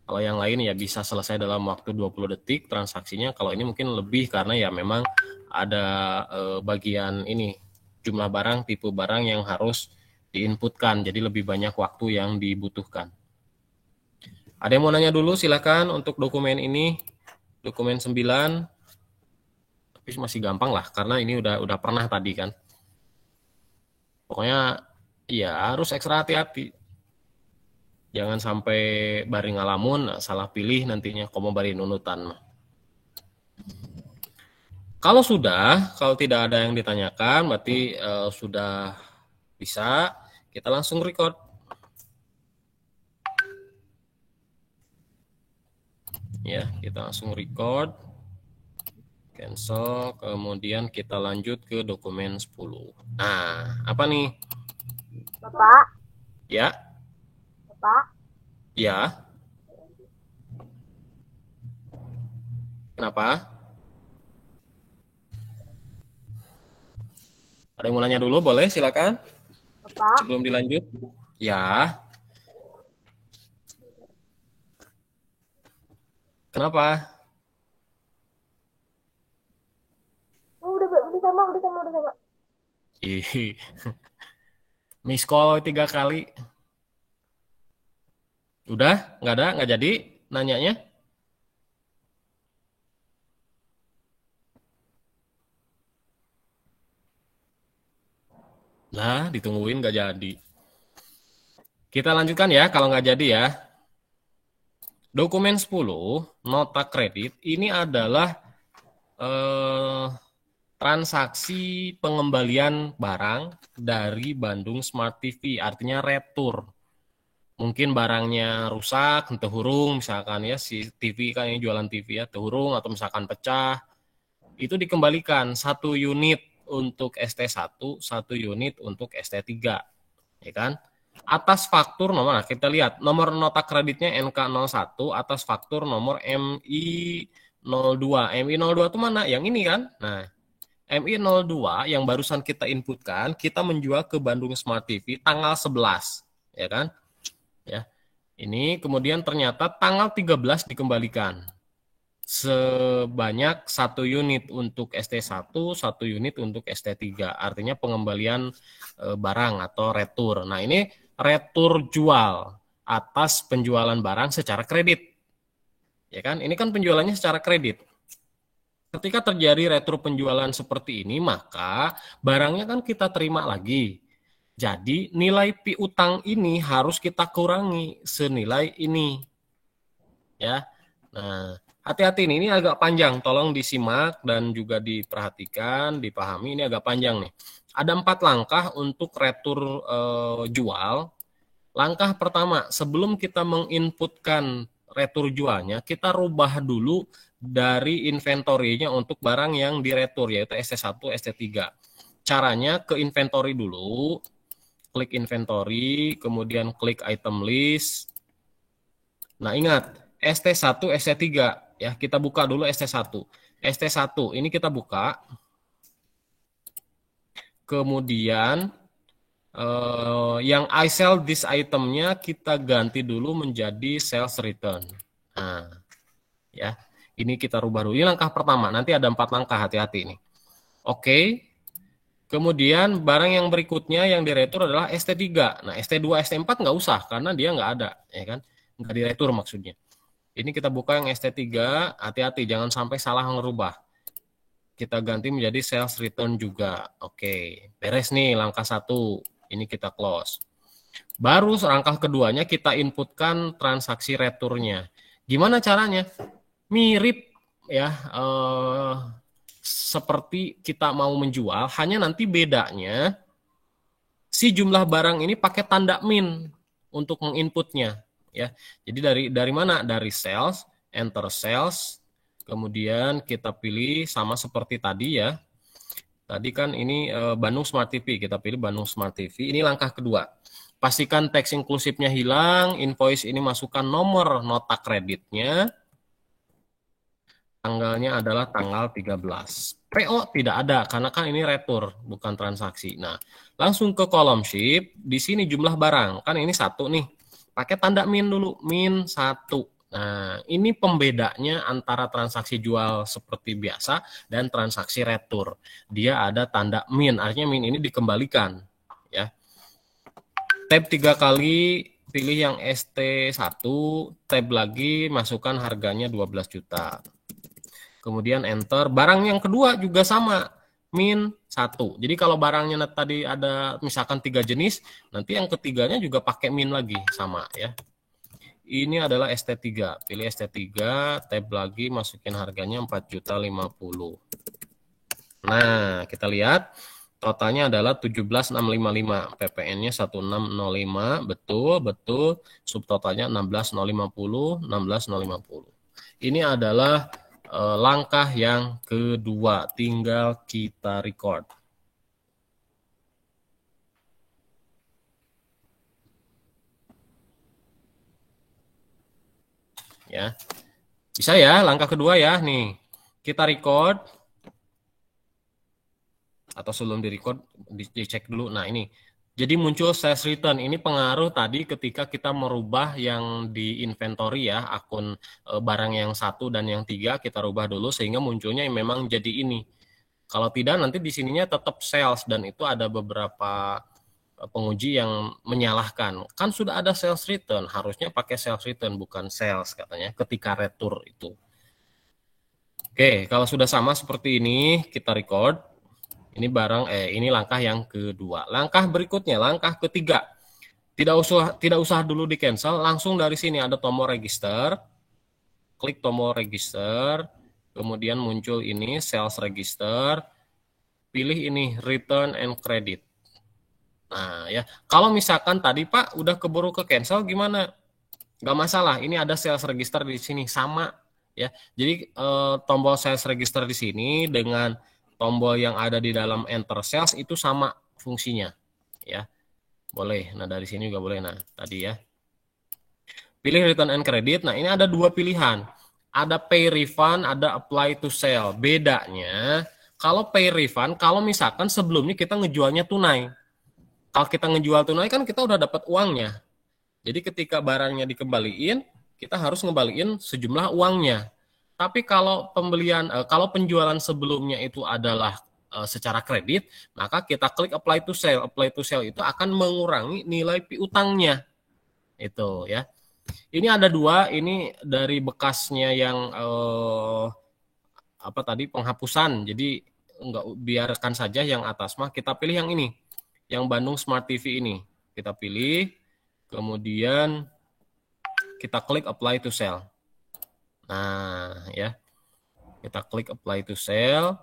Kalau yang lain ya bisa selesai dalam waktu 20 detik transaksinya. Kalau ini mungkin lebih karena ya memang ada bagian ini jumlah barang, tipe barang yang harus diinputkan, jadi lebih banyak waktu yang dibutuhkan. Ada yang mau nanya dulu? Silakan untuk dokumen ini, dokumen 9. Tapi masih gampang lah, karena ini udah pernah tadi kan. Pokoknya ya harus ekstra hati-hati. Jangan sampai bari ngalamun, salah pilih nantinya komo bari nunutan. Kalau tidak ada yang ditanyakan, berarti sudah bisa. Kita langsung record. Ya, kita langsung record. Cancel, kemudian kita lanjut ke dokumen 10. Nah, apa nih? Bapak, Ya. Pak. Ya. Kenapa? Ada yang mau nanya dulu? Boleh, silakan. Pak. Sebelum dilanjut. Ya. Kenapa? Udah sama. Ih. Miss call 3 kali. Udah? Nggak ada? Nggak jadi nanyanya? Nah, ditungguin nggak jadi. Kita lanjutkan ya, kalau nggak jadi ya. Dokumen 10, nota kredit, ini adalah transaksi pengembalian barang dari Bandung Smart TV, artinya retur. Mungkin barangnya rusak, entah hurung, misalkan ya, si TV kan ini jualan TV ya, hurung atau misalkan pecah, itu dikembalikan 1 unit untuk ST1, 1 unit untuk ST3, ya kan? Atas faktur nomor, nah kita lihat nomor nota kreditnya NK01, atas faktur nomor MI02. MI02 itu mana? Yang ini kan? Nah, MI02 yang barusan kita inputkan, kita menjual ke Bandung Smart TV tanggal 11, ya kan? Ya. Ini kemudian ternyata tanggal 13 dikembalikan. Sebanyak 1 unit untuk ST1, 1 unit untuk ST3. Artinya pengembalian barang atau retur. Nah, ini retur jual atas penjualan barang secara kredit. Ya kan? Ini kan penjualannya secara kredit. Ketika terjadi retur penjualan seperti ini, maka barangnya kan kita terima lagi. Jadi nilai piutang ini harus kita kurangi senilai ini. Ya. Nah, hati-hati ini agak panjang, tolong disimak dan juga diperhatikan, dipahami, ini agak panjang nih. Ada 4 langkah untuk retur jual. Langkah pertama, sebelum kita menginputkan retur jualnya, kita rubah dulu dari inventory-nya untuk barang yang diretur, yaitu ST1, ST3. Caranya ke inventory dulu, klik inventory, kemudian klik item list. Nah, ingat, ST1, ST3, ya, kita buka dulu ST1. ST1 ini kita buka. Kemudian yang I sell this itemnya kita ganti dulu menjadi sales return. Nah, ya, ini kita rubah dulu. Ini langkah pertama. Nanti ada 4 langkah, hati-hati ini. Oke. Kemudian barang yang berikutnya yang diretur adalah ST3. Nah, ST2, ST4 nggak usah karena dia nggak ada, ya kan? Nggak diretur maksudnya. Ini kita buka yang ST3, hati-hati jangan sampai salah ngerubah. Kita ganti menjadi sales return juga. Oke, beres nih langkah 1. Ini kita close. Baru langkah keduanya kita inputkan transaksi returnya. Gimana caranya? Mirip ya, seperti kita mau menjual, hanya nanti bedanya si jumlah barang ini pakai tanda min untuk menginputnya. Ya, jadi dari mana? Dari sales, enter sales, kemudian kita pilih sama seperti tadi ya. Tadi kan ini Bandung Smart TV, kita pilih Bandung Smart TV. Ini langkah kedua. Pastikan teks inklusifnya hilang, invoice ini masukkan nomor nota kreditnya. Tanggalnya adalah tanggal 13. PO tidak ada, karena kan ini retur, bukan transaksi. Nah, langsung ke kolom sheet, di sini jumlah barang. Kan ini 1 nih, pakai tanda min dulu, min 1. Nah, ini pembedanya antara transaksi jual seperti biasa dan transaksi retur. Dia ada tanda min, artinya min ini dikembalikan. Ya. Tab 3 kali, pilih yang ST1, tab lagi, masukkan harganya 12 juta. Kemudian enter, barang yang kedua juga sama, min 1. Jadi kalau barangnya tadi ada misalkan 3 jenis, nanti yang ketiganya juga pakai min lagi, sama ya. Ini adalah ST3, pilih ST3, tab lagi, masukin harganya 4.050. Nah, kita lihat totalnya adalah 17.655, PPN-nya 1605, betul, subtotalnya 16.050, 16.050. Ini adalah langkah yang kedua, tinggal kita record. ya. Bisa ya, langkah kedua ya, nih. Kita record. Atau sebelum di-record, dicek dulu. Nah, ini. Jadi muncul sales return. Ini pengaruh tadi ketika kita merubah yang di inventory ya, akun barang yang 1 dan yang 3, kita rubah dulu sehingga munculnya memang jadi ini. Kalau tidak, nanti di sininya tetap sales, dan itu ada beberapa penguji yang menyalahkan. Kan sudah ada sales return, harusnya pakai sales return, bukan sales katanya, ketika retur itu. Oke, kalau sudah sama seperti ini, kita record. Ini ini langkah yang kedua. Langkah berikutnya, langkah ketiga. Tidak usah dulu di cancel, langsung dari sini ada tombol register. Klik tombol register, kemudian muncul ini sales register. Pilih ini return and credit. Nah ya, kalau misalkan tadi Pak udah keburu ke cancel gimana? Nggak masalah, ini ada sales register di sini sama ya. Jadi tombol sales register di sini dengan tombol yang ada di dalam enter sales itu sama fungsinya ya. Boleh. Nah dari sini juga boleh. Nah tadi ya. Pilih return and credit. Nah ini ada dua pilihan. Ada pay refund, ada apply to sell. Bedanya kalau pay refund, kalau misalkan sebelumnya kita ngejualnya tunai. Kalau kita ngejual tunai kan kita udah dapat uangnya. Jadi ketika barangnya dikembaliin, kita harus ngembaliin sejumlah uangnya. Tapi kalau kalau penjualan sebelumnya itu adalah secara kredit, maka kita klik apply to sell. Apply to sell itu akan mengurangi nilai piutangnya. Itu ya. Ini ada dua, ini dari bekasnya yang penghapusan. Jadi enggak, biarkan saja yang atas mah, kita pilih yang ini. Yang Bandung Smart TV ini kita pilih, kemudian kita klik apply to sell. Nah ya, kita klik apply to sell,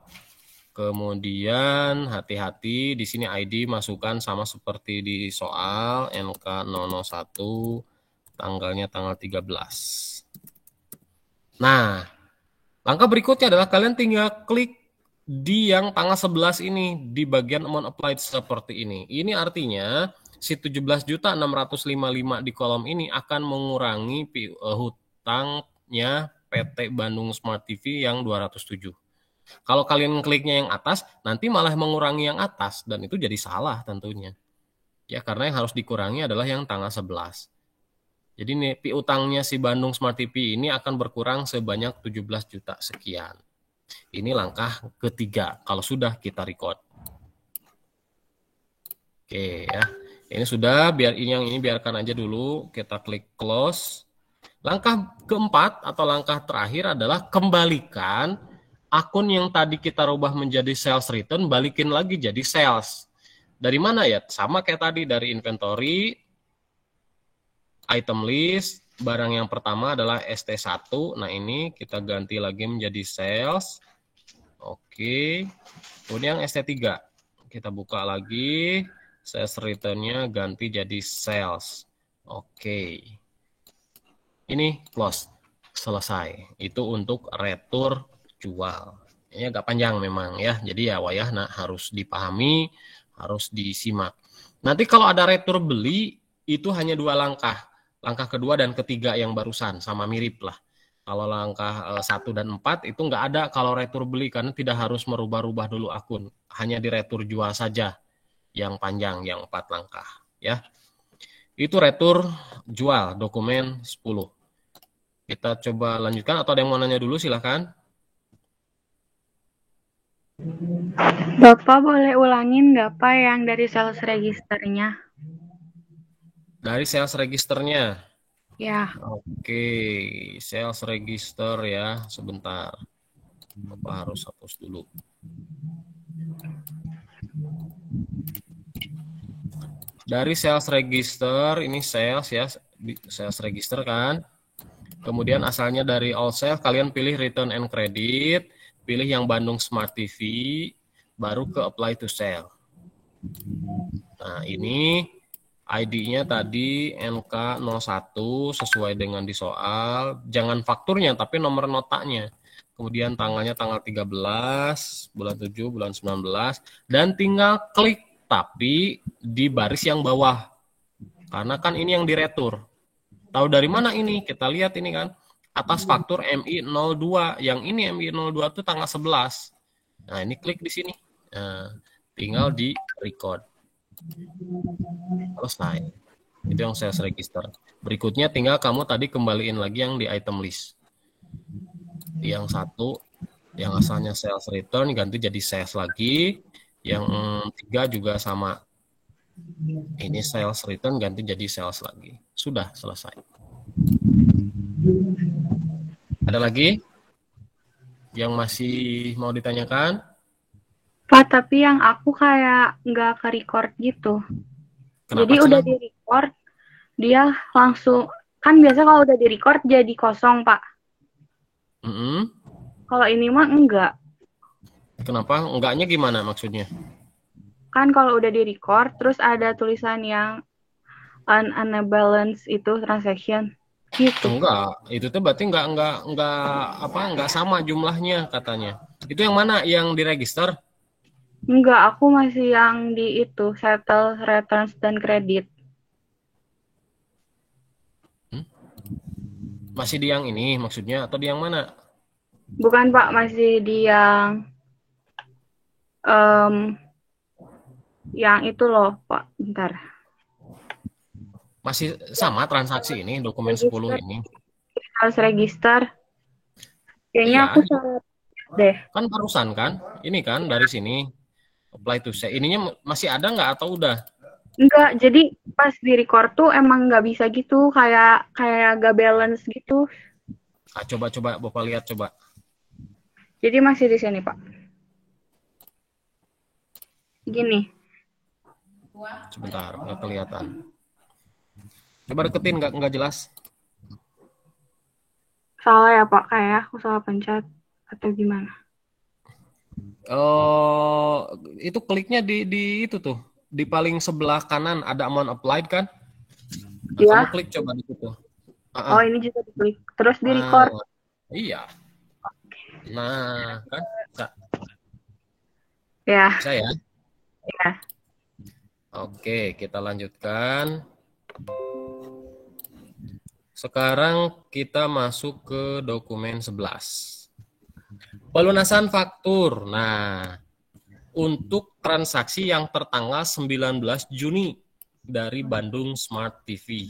kemudian hati-hati di sini ID masukkan sama seperti di soal NK001, tanggalnya tanggal 13. Nah langkah berikutnya adalah kalian tinggal klik di yang tanggal 11 ini, di bagian amount applied seperti ini. Ini artinya si 17.655 di kolom ini akan mengurangi hutangnya PT Bandung Smart TV yang 207. Kalau kalian kliknya yang atas, nanti malah mengurangi yang atas, dan itu jadi salah tentunya. Ya, karena yang harus dikurangi adalah yang tanggal 11. Jadi nih, piutangnya si Bandung Smart TV ini akan berkurang sebanyak 17 juta sekian. Ini langkah ketiga kalau sudah kita record. Oke ya. Ini sudah, yang ini biarkan aja dulu, kita klik close. Langkah keempat atau langkah terakhir adalah kembalikan akun yang tadi kita rubah menjadi sales return, balikin lagi jadi sales. Dari mana ya? Sama kayak tadi, dari inventory, item list, barang yang pertama adalah ST1. Nah ini kita ganti lagi menjadi sales. Oke. Kemudian yang ST3. Kita buka lagi. Sales return-nya ganti jadi sales. Oke. Ini close. Selesai. Itu untuk retur jual. Ini agak panjang memang ya. Jadi ya wayah harus dipahami, harus disimak. Nanti kalau ada retur beli, itu hanya dua langkah. Langkah kedua dan ketiga yang barusan, sama mirip lah. Kalau langkah 1 dan 4 itu nggak ada kalau retur beli, karena tidak harus merubah-rubah dulu akun. Hanya di retur jual saja yang panjang, yang 4 langkah. Ya. Itu retur jual, dokumen 10. Kita coba lanjutkan, atau ada yang mau nanya dulu silahkan. Bapak boleh ulangin nggak Pak yang dari sales registernya? Dari sales registernya. Ya. Oke, sales register ya, sebentar. Bapak harus hapus dulu. Dari sales register, ini sales ya, sales register kan. Kemudian asalnya dari all sales, kalian pilih return and credit, pilih yang Bandung Smart TV, baru ke apply to sell. Nah ini ID-nya tadi NK01 sesuai dengan di soal. Jangan fakturnya, tapi nomor notanya. Kemudian tanggalnya tanggal 13, bulan 7, bulan 19. Dan tinggal klik, tapi di baris yang bawah. Karena kan ini yang diretur. Tahu dari mana ini? Kita lihat ini kan. atas faktur MI02. Yang ini MI02 itu tanggal 11. Nah, ini klik di sini. Nah, tinggal di record. Selesai. Itu yang sales register. Berikutnya tinggal kamu tadi kembaliin lagi yang di item list. Yang satu, yang asalnya sales return ganti jadi sales lagi. Yang 3 juga sama. Ini sales return ganti jadi sales lagi. Sudah selesai. Ada lagi yang masih mau ditanyakan? Pak, tapi yang aku kayak nggak ke record gitu. Kenapa, jadi udah di record, dia langsung, kan biasa kalau udah di record jadi kosong, Pak. Kalau ini mah enggak. Kenapa? Enggaknya gimana maksudnya? Kan kalau udah di record, terus ada tulisan yang unbalanced itu transaction. Gitu. Enggak, itu tuh berarti enggak sama jumlahnya katanya. Itu yang mana? Yang diregister? Enggak, aku masih yang di itu, settle, returns, dan kredit. Masih di yang ini maksudnya atau di yang mana? Bukan, Pak, masih di yang itu loh, Pak. Bentar. Masih sama transaksi ini, dokumen 10 ini. Harus register. Kayaknya Iya. aku salah deh. Kan barusan kan? Ini kan dari sini. Apply to say. Ininya masih ada nggak atau udah? Enggak, jadi pas di record tuh emang nggak bisa gitu, kayak gak balance gitu. Coba Bapak lihat coba. Jadi masih di sini, Pak. Gini. Sebentar, nggak kelihatan. Coba deketin, nggak jelas. Salah ya, Pak, kayak aku salah pencet atau gimana? Itu kliknya di itu tuh. Di paling sebelah kanan ada amount applied kan? Nah, Iya. kamu klik coba di situ. Oh, ini juga diklik. Terus di record. Iya. Nah, kan? Ya. Bisa ya? Ya. Oke, kita lanjutkan. Sekarang kita masuk ke dokumen 11. Pelunasan faktur. Nah, untuk transaksi yang tertanggal 19 Juni dari Bandung Smart TV.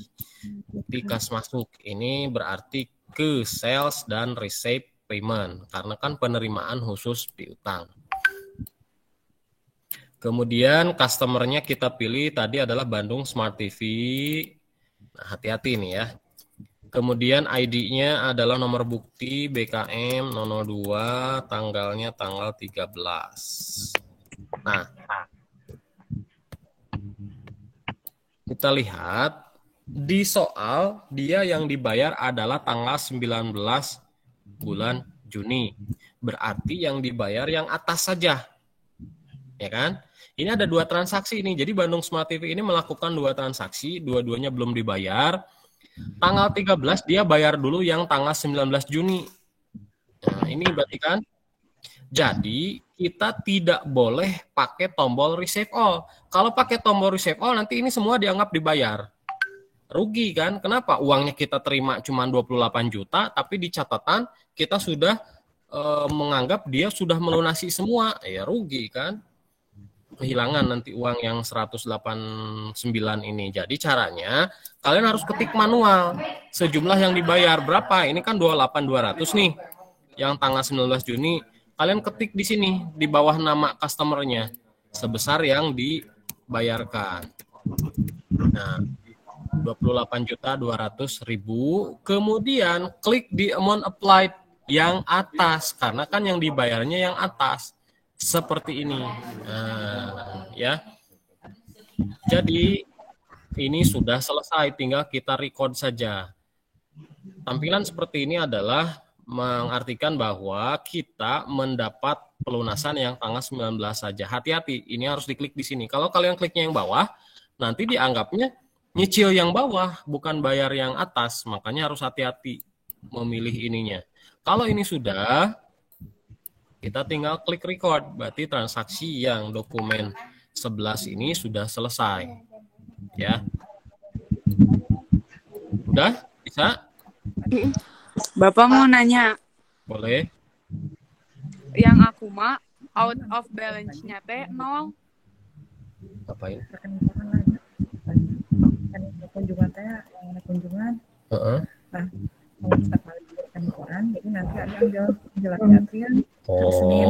Bukti kas masuk ini berarti ke sales dan receipt payment. Karena kan penerimaan khusus piutang. Kemudian customernya kita pilih tadi adalah Bandung Smart TV. Nah, hati-hati nih ya. Kemudian ID-nya adalah nomor bukti BKM 002, tanggalnya tanggal 13. Nah, kita lihat di soal dia yang dibayar adalah tanggal 19 bulan Juni. Berarti yang dibayar yang atas saja. Ya kan? Ini ada 2 transaksi ini. Jadi Bandung Smart TV ini melakukan 2 transaksi, dua-duanya belum dibayar. Tanggal 13 dia bayar dulu yang tanggal 19 Juni. Nah, ini berarti kan. Jadi kita tidak boleh pakai tombol receive all. Kalau pakai tombol receive all nanti ini semua dianggap dibayar. Rugi kan? Kenapa? Uangnya kita terima cuma 28 juta, tapi di catatan kita sudah menganggap dia sudah melunasi semua. Ya rugi kan? Kehilangan nanti uang yang 189 ini. Jadi caranya kalian harus ketik manual sejumlah yang dibayar berapa. Ini kan 28.200 nih. Yang tanggal 19 Juni kalian ketik di sini di bawah nama customernya sebesar yang dibayarkan. Nah, 28.200.000. Kemudian klik di amount applied yang atas karena kan yang dibayarnya yang atas. Seperti ini, ya. Jadi ini sudah selesai, tinggal kita record saja. Tampilan seperti ini adalah mengartikan bahwa kita mendapat pelunasan yang tanggal 19 saja. Hati-hati, ini harus diklik di sini. Kalau kalian kliknya yang bawah, nanti dianggapnya nyicil yang bawah, bukan bayar yang atas. Makanya harus hati-hati memilih ininya. Kalau ini sudah, kita tinggal klik record, berarti transaksi yang dokumen 11 ini sudah selesai. Ya. Udah? Bisa? Bapak mau nanya, Boleh? yang aku mah out of balance-nya teh 0. Apain? Rekening lah. Kan kunjungan teh yang kunjungan. Nah, kalau kita balik rekening koran, jadi nanti ada ambil penjelasan antrian hari Senin.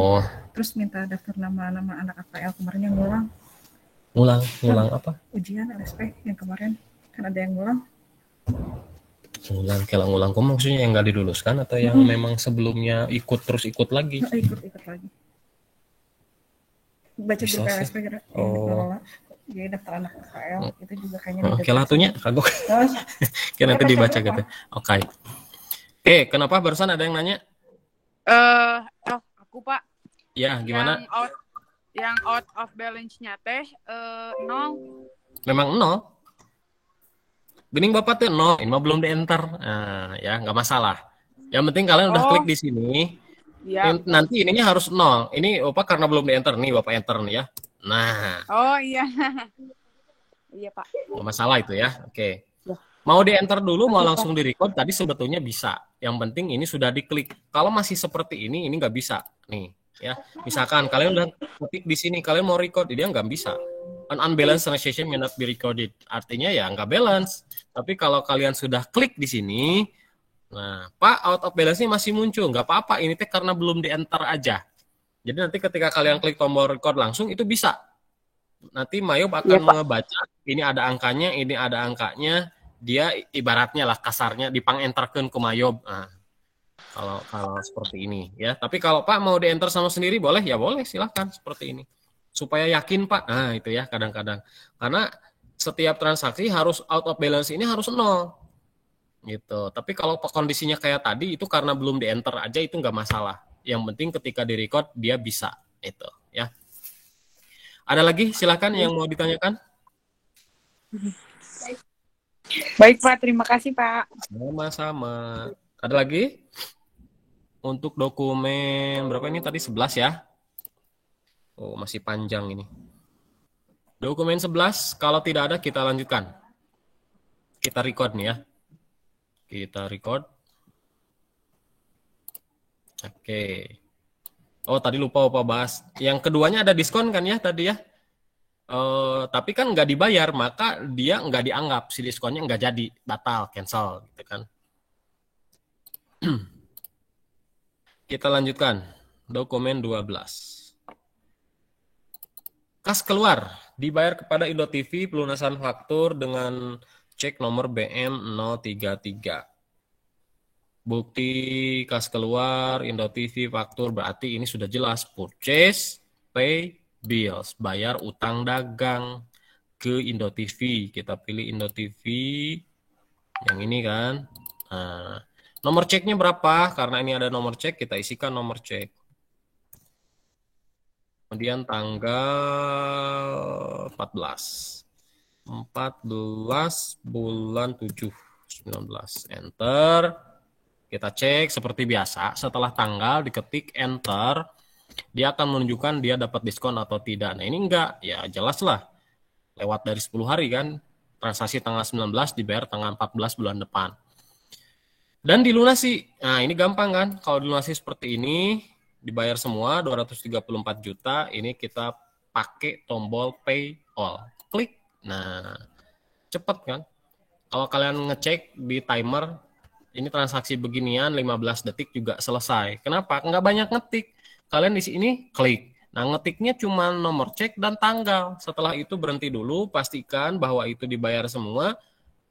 Terus minta daftar nama-nama anak AKL kemarin yang ngulang. Ngulang apa? Ujian LSP yang kemarin kan ada yang ngulang. Ngulang kok maksudnya yang nggak diluluskan atau yang memang sebelumnya ikut lagi? Ikut lagi. Baca di LSP kira. Jadi daftar anak AKL itu juga kayaknya. Oke lah tuhnya kagok. Kira nanti dibaca gitu. Oke. Kenapa barusan ada yang nanya? Aku Pak. Ya, gimana? Yang out of balance-nya teh 0. Memang 0. Bening Bapak tuh 0, ini mah belum di-enter. Nah, ya nggak masalah. Yang penting kalian udah klik di sini. Ya. Nanti ininya harus 0. Ini Bapak karena belum di-enter nih, Bapak enter nih ya. Nah. Oh iya. Iya Pak. Nggak masalah itu ya. Oke. Mau di-enter dulu, mau langsung di-record, tadi sebetulnya bisa. Yang penting ini sudah diklik. Kalau masih seperti ini nggak bisa. Nih, ya. Misalkan kalian udah ketik di sini, kalian mau record, dia nggak bisa. An unbalanced transaction may not be recorded. Artinya ya nggak balance. Tapi kalau kalian sudah klik di sini, nah, Pak, out of balance-nya masih muncul. Nggak apa-apa, ini teh karena belum di-enter aja. Jadi nanti ketika kalian klik tombol record langsung, itu bisa. Nanti Mayob akan ngebaca, ini ada angkanya, dia ibaratnya lah kasarnya dipang-enterkeun ke Mayob. Nah, kalau seperti ini ya. Tapi kalau Pak mau di-enter sama sendiri boleh, ya boleh, silahkan seperti ini. Supaya yakin Pak, nah itu ya kadang-kadang. Karena setiap transaksi harus out of balance ini harus 0. Gitu. Tapi kalau kondisinya kayak tadi itu karena belum di-enter aja itu nggak masalah. Yang penting ketika di-record dia bisa. Itu ya. Ada lagi silakan yang mau ditanyakan? Baik Pak, terima kasih Pak. Sama-sama. Ada lagi? Untuk dokumen berapa ini tadi 11 ya? Oh, masih panjang ini. Dokumen 11, kalau tidak ada kita lanjutkan. Kita record nih ya. Kita record. Oke. Oh, tadi lupa bahas. Yang keduanya ada diskon kan ya tadi ya? Tapi kan nggak dibayar, maka dia nggak dianggap. Si diskonnya nggak jadi, batal, cancel gitu kan. Kita lanjutkan. Dokumen 12. Kas keluar, dibayar kepada IndoTV pelunasan faktur dengan cek nomor BM 033. Bukti kas keluar, IndoTV faktur, berarti ini sudah jelas. Purchase, pay, bills, bayar utang dagang ke IndoTV. Kita pilih IndoTV yang ini kan. Nah, nomor ceknya berapa? Karena ini ada nomor cek, kita isikan nomor cek. Kemudian tanggal 14 bulan 7 19 enter. Kita cek seperti biasa, setelah tanggal diketik enter, dia akan menunjukkan dia dapat diskon atau tidak. Nah ini enggak, ya jelas lah lewat dari 10 hari kan, transaksi tanggal 19 dibayar tanggal 14 bulan depan. Dan dilunasi, nah ini gampang kan, kalau dilunasi seperti ini dibayar semua 234 juta, ini kita pakai tombol pay all. Klik. Nah, cepet kan? Kalau kalian ngecek di timer, ini transaksi beginian 15 detik juga selesai. Kenapa? Nggak banyak ngetik. Kalian di sini klik. Nah, ngetiknya cuma nomor cek dan tanggal. Setelah itu berhenti dulu, pastikan bahwa itu dibayar semua.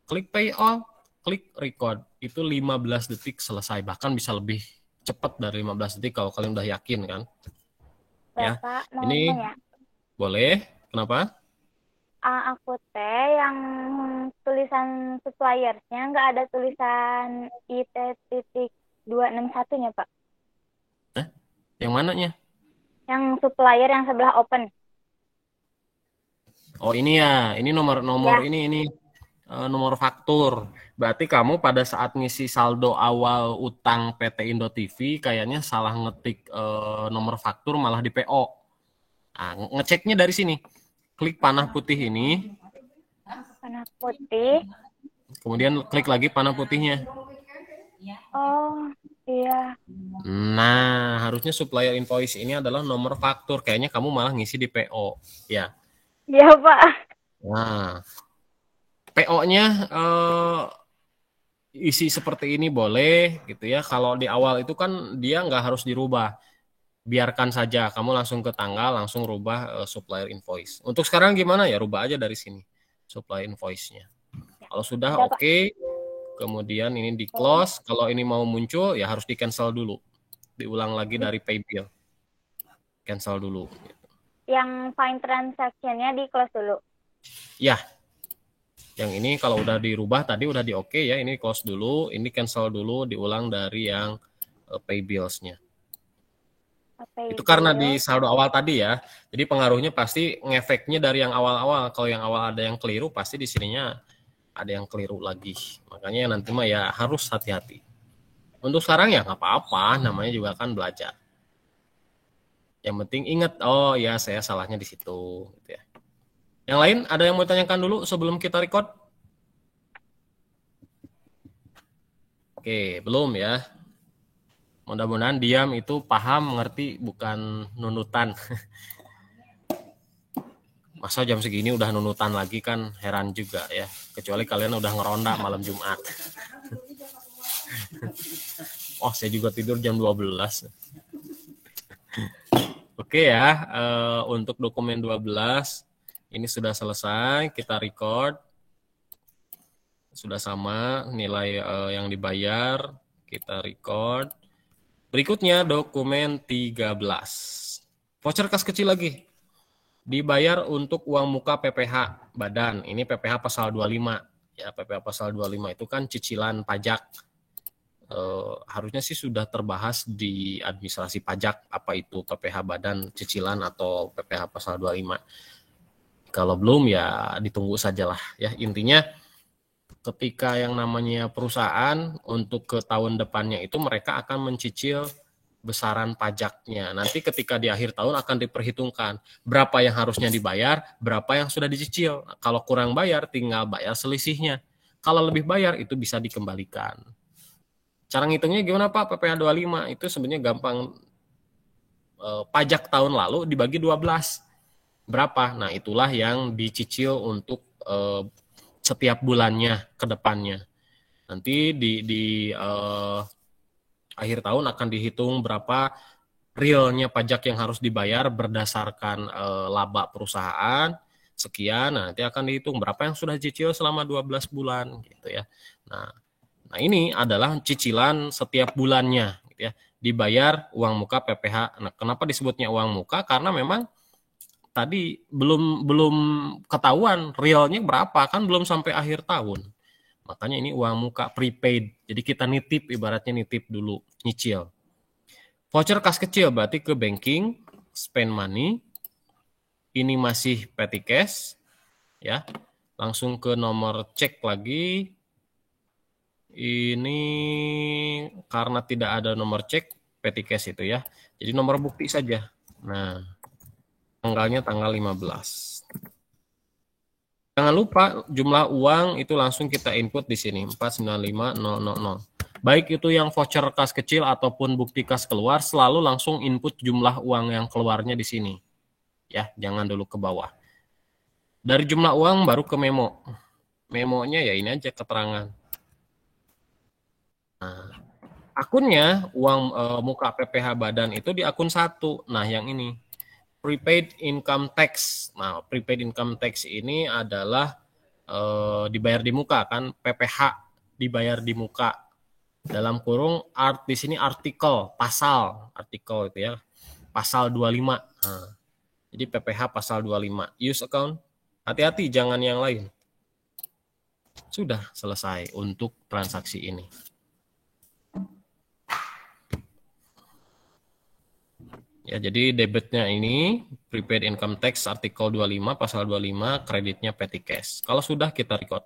Klik pay all, klik record. Itu 15 detik selesai. Bahkan bisa lebih cepat dari 15 detik kalau kalian udah yakin kan. Bapak, ya. Ini ya? Boleh. Kenapa? Aku teh yang tulisan suppliersnya nggak ada tulisan IT.261-nya, Pak. Yang mananya? Yang supplier yang sebelah open. Oh ini ya, ini nomor ya. Ini nomor faktur. Berarti kamu pada saat ngisi saldo awal utang PT Indo TV kayaknya salah ngetik nomor faktur malah di PO. Nah, ngeceknya dari sini. Klik panah putih ini. Panah putih. Kemudian klik lagi panah putihnya. Oh, iya. Nah, harusnya supplier invoice ini adalah nomor faktur. Kayaknya kamu malah ngisi di PO, ya. Iya, Pak. Nah, PO-nya isi seperti ini boleh gitu ya. Kalau di awal itu kan dia nggak harus dirubah. Biarkan saja, kamu langsung ke tanggal, langsung rubah supplier invoice. Untuk sekarang gimana ya? Rubah aja dari sini supplier invoice-nya. Kalau sudah oke, kemudian ini di close. Kalau ini mau muncul ya harus di cancel dulu. Diulang lagi dari pay bill. Cancel dulu. Yang find transaction-nya di close dulu. Ya. Yang ini kalau udah dirubah tadi udah di oke ya, ini close dulu, ini cancel dulu, diulang dari yang pay bills-nya. Itu karena di saldo awal tadi ya. Jadi pengaruhnya pasti ngefeknya dari yang awal-awal. Kalau yang awal ada yang keliru, pasti di sininya ada yang keliru lagi. Makanya nanti mah ya harus hati-hati. Untuk sekarang ya nggak apa-apa, namanya juga kan belajar. Yang penting ingat, oh ya saya salahnya di situ. Gitu ya. Yang lain ada yang mau tanyakan dulu sebelum kita record? Oke, belum ya. Mudah-mudahan diam itu paham, mengerti, bukan nunutan. Masa jam segini udah nunutan lagi kan heran juga ya. Kecuali kalian udah ngeronda malam Jumat. Oh, saya juga tidur jam 12. Oke ya, untuk dokumen 12 ini sudah selesai, kita record. Sudah sama nilai yang dibayar, kita record. Berikutnya dokumen 13. Voucher kas kecil lagi. Dibayar untuk uang muka PPH badan. Ini PPH pasal 25. Ya, PPH pasal 25 itu kan cicilan pajak. Harusnya sih sudah terbahas di administrasi pajak apa itu PPH badan cicilan atau PPH pasal 25. Kalau belum ya ditunggu sajalah ya. Intinya ketika yang namanya perusahaan untuk ke tahun depannya itu mereka akan mencicil besaran pajaknya. Nanti ketika di akhir tahun akan diperhitungkan berapa yang harusnya dibayar, berapa yang sudah dicicil. Kalau kurang bayar tinggal bayar selisihnya. Kalau lebih bayar itu bisa dikembalikan. Cara ngitungnya gimana Pak? PPh 25 itu sebenarnya gampang. Pajak tahun lalu dibagi 12. Berapa? Nah, itulah yang dicicil untuk setiap bulannya ke depannya. Nanti di akhir tahun akan dihitung berapa realnya pajak yang harus dibayar berdasarkan laba perusahaan sekian. Nah, nanti akan dihitung berapa yang sudah dicicil selama 12 bulan gitu ya. Nah, ini adalah cicilan setiap bulannya gitu ya. Dibayar uang muka PPh. Nah, kenapa disebutnya uang muka? Karena memang tadi belum ketahuan realnya berapa, kan belum sampai akhir tahun. Makanya ini uang muka prepaid. Jadi kita nitip, ibaratnya nitip dulu, nyicil. Voucher kas kecil berarti ke banking, spend money. Ini masih petty cash ya. Langsung ke nomor cek lagi. Ini karena tidak ada nomor cek petty cash itu ya. Jadi nomor bukti saja. Nah, tanggalnya tanggal 15. Jangan lupa jumlah uang itu langsung kita input di sini 495.000. Baik itu yang voucher kas kecil ataupun bukti kas keluar selalu langsung input jumlah uang yang keluarnya di sini. Ya, jangan dulu ke bawah. Dari jumlah uang baru ke memo. Memonya ya ini aja keterangan. Nah, akunnya uang muka PPh badan itu di akun 1. Nah, yang ini prepaid income tax. Nah, prepaid income tax ini adalah dibayar di muka kan, PPh dibayar di muka. Dalam kurung di sini artikel, pasal, artikel itu ya. Pasal 25. Nah, jadi PPh pasal 25. Use account. Hati-hati jangan yang lain. Sudah selesai untuk transaksi ini. Ya, jadi debitnya ini prepaid income tax artikel 25 pasal 25, kreditnya petty cash. Kalau sudah kita record.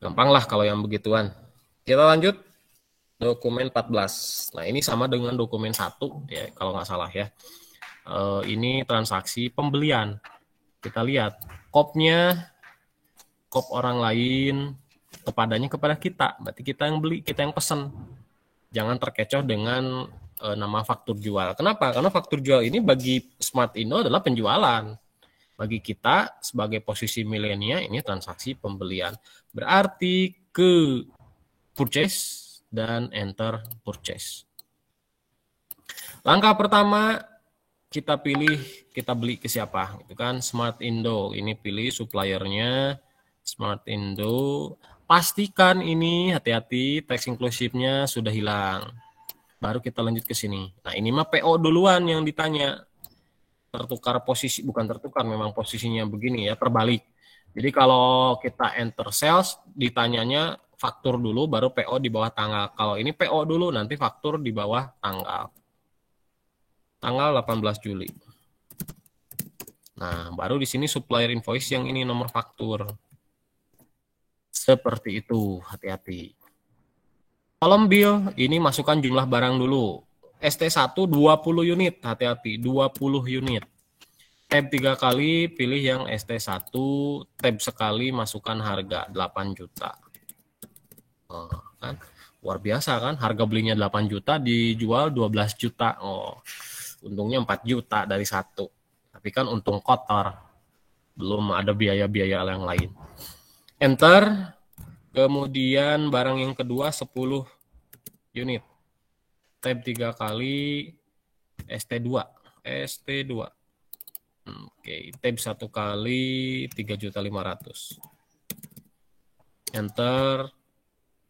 Gampang lah kalau yang begituan. Kita lanjut dokumen 14. Nah, ini sama dengan dokumen 1 ya kalau nggak salah ya. Ini transaksi pembelian. Kita lihat kopnya, kop orang lain, kepada kita. Berarti kita yang beli, kita yang pesan. Jangan terkecoh dengan nama faktur jual. Kenapa? Karena faktur jual ini bagi Smart Indo adalah penjualan. Bagi kita sebagai posisi milenial ini transaksi pembelian. Berarti ke purchase dan enter purchase. Langkah pertama kita pilih, kita beli ke siapa? Itu kan Smart Indo. Ini pilih suppliernya Smart Indo. Pastikan ini hati-hati teks inklusifnya sudah hilang. Baru kita lanjut ke sini. Nah, ini mah PO duluan yang ditanya. Tertukar posisi, bukan tertukar, memang posisinya begini ya, terbalik. Jadi kalau kita enter sales, ditanyanya faktur dulu, baru PO di bawah tanggal. Kalau ini PO dulu, nanti faktur di bawah tanggal. Tanggal 18 Juli. Nah, baru di sini supplier invoice yang ini nomor faktur. Seperti itu, hati-hati. Kolom bill, ini masukkan jumlah barang dulu. ST1 20 unit, hati-hati, 20 unit. Tab 3 kali, pilih yang ST1, tab sekali, masukkan harga 8 juta. Oh, kan? Luar biasa kan, harga belinya 8 juta, dijual 12 juta. Oh, untungnya 4 juta dari satu. Tapi kan untung kotor, belum ada biaya-biaya yang lain. Enter, kemudian barang yang kedua 10 unit. Tab 3 kali, ST2. Oke, tab 1 kali 3.500.000. Enter.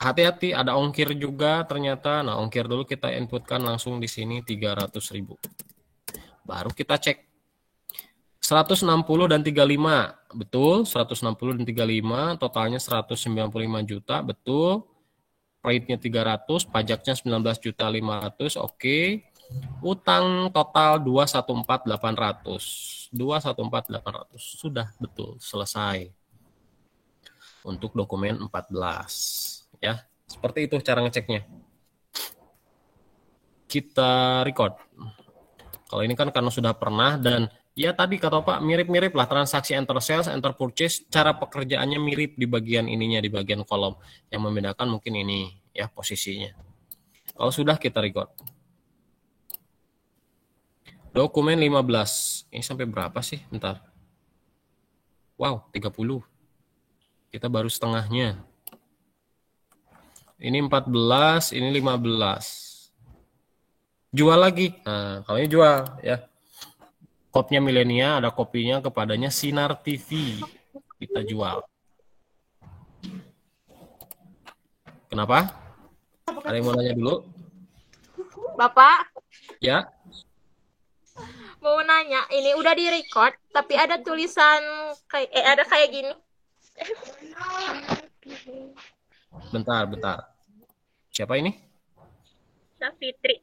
Hati-hati, ada ongkir juga ternyata. Nah, ongkir dulu kita inputkan langsung di sini 300.000. Baru kita cek. 160 dan 35. Betul, 160 dan 35, totalnya 195 juta, betul. Rate-nya 300, pajaknya 19.500.000, oke. Utang total 214.800. 214.800. Sudah betul, selesai. Untuk dokumen 14, ya. Seperti itu cara ngeceknya. Kita record. Kalau ini kan karena sudah pernah dan ya tadi kata Pak mirip-mirip lah transaksi enter sales, enter purchase, cara pekerjaannya mirip di bagian ininya, di bagian kolom. Yang membedakan mungkin ini ya posisinya. Kalau sudah kita record. Dokumen 15. Ini sampai berapa sih? Bentar. Wow, 30. Kita baru setengahnya. Ini 14, ini 15. Jual lagi. Nah, kalau ini jual ya. Kopnya milenial, ada kopinya kepadanya Sinar TV. Kita jual. Kenapa? Ada yang mau nanya dulu? Bapak, Ya. mau nanya, ini udah di-record, tapi ada tulisan ada kayak gini. Bentar. Siapa ini? Fitri.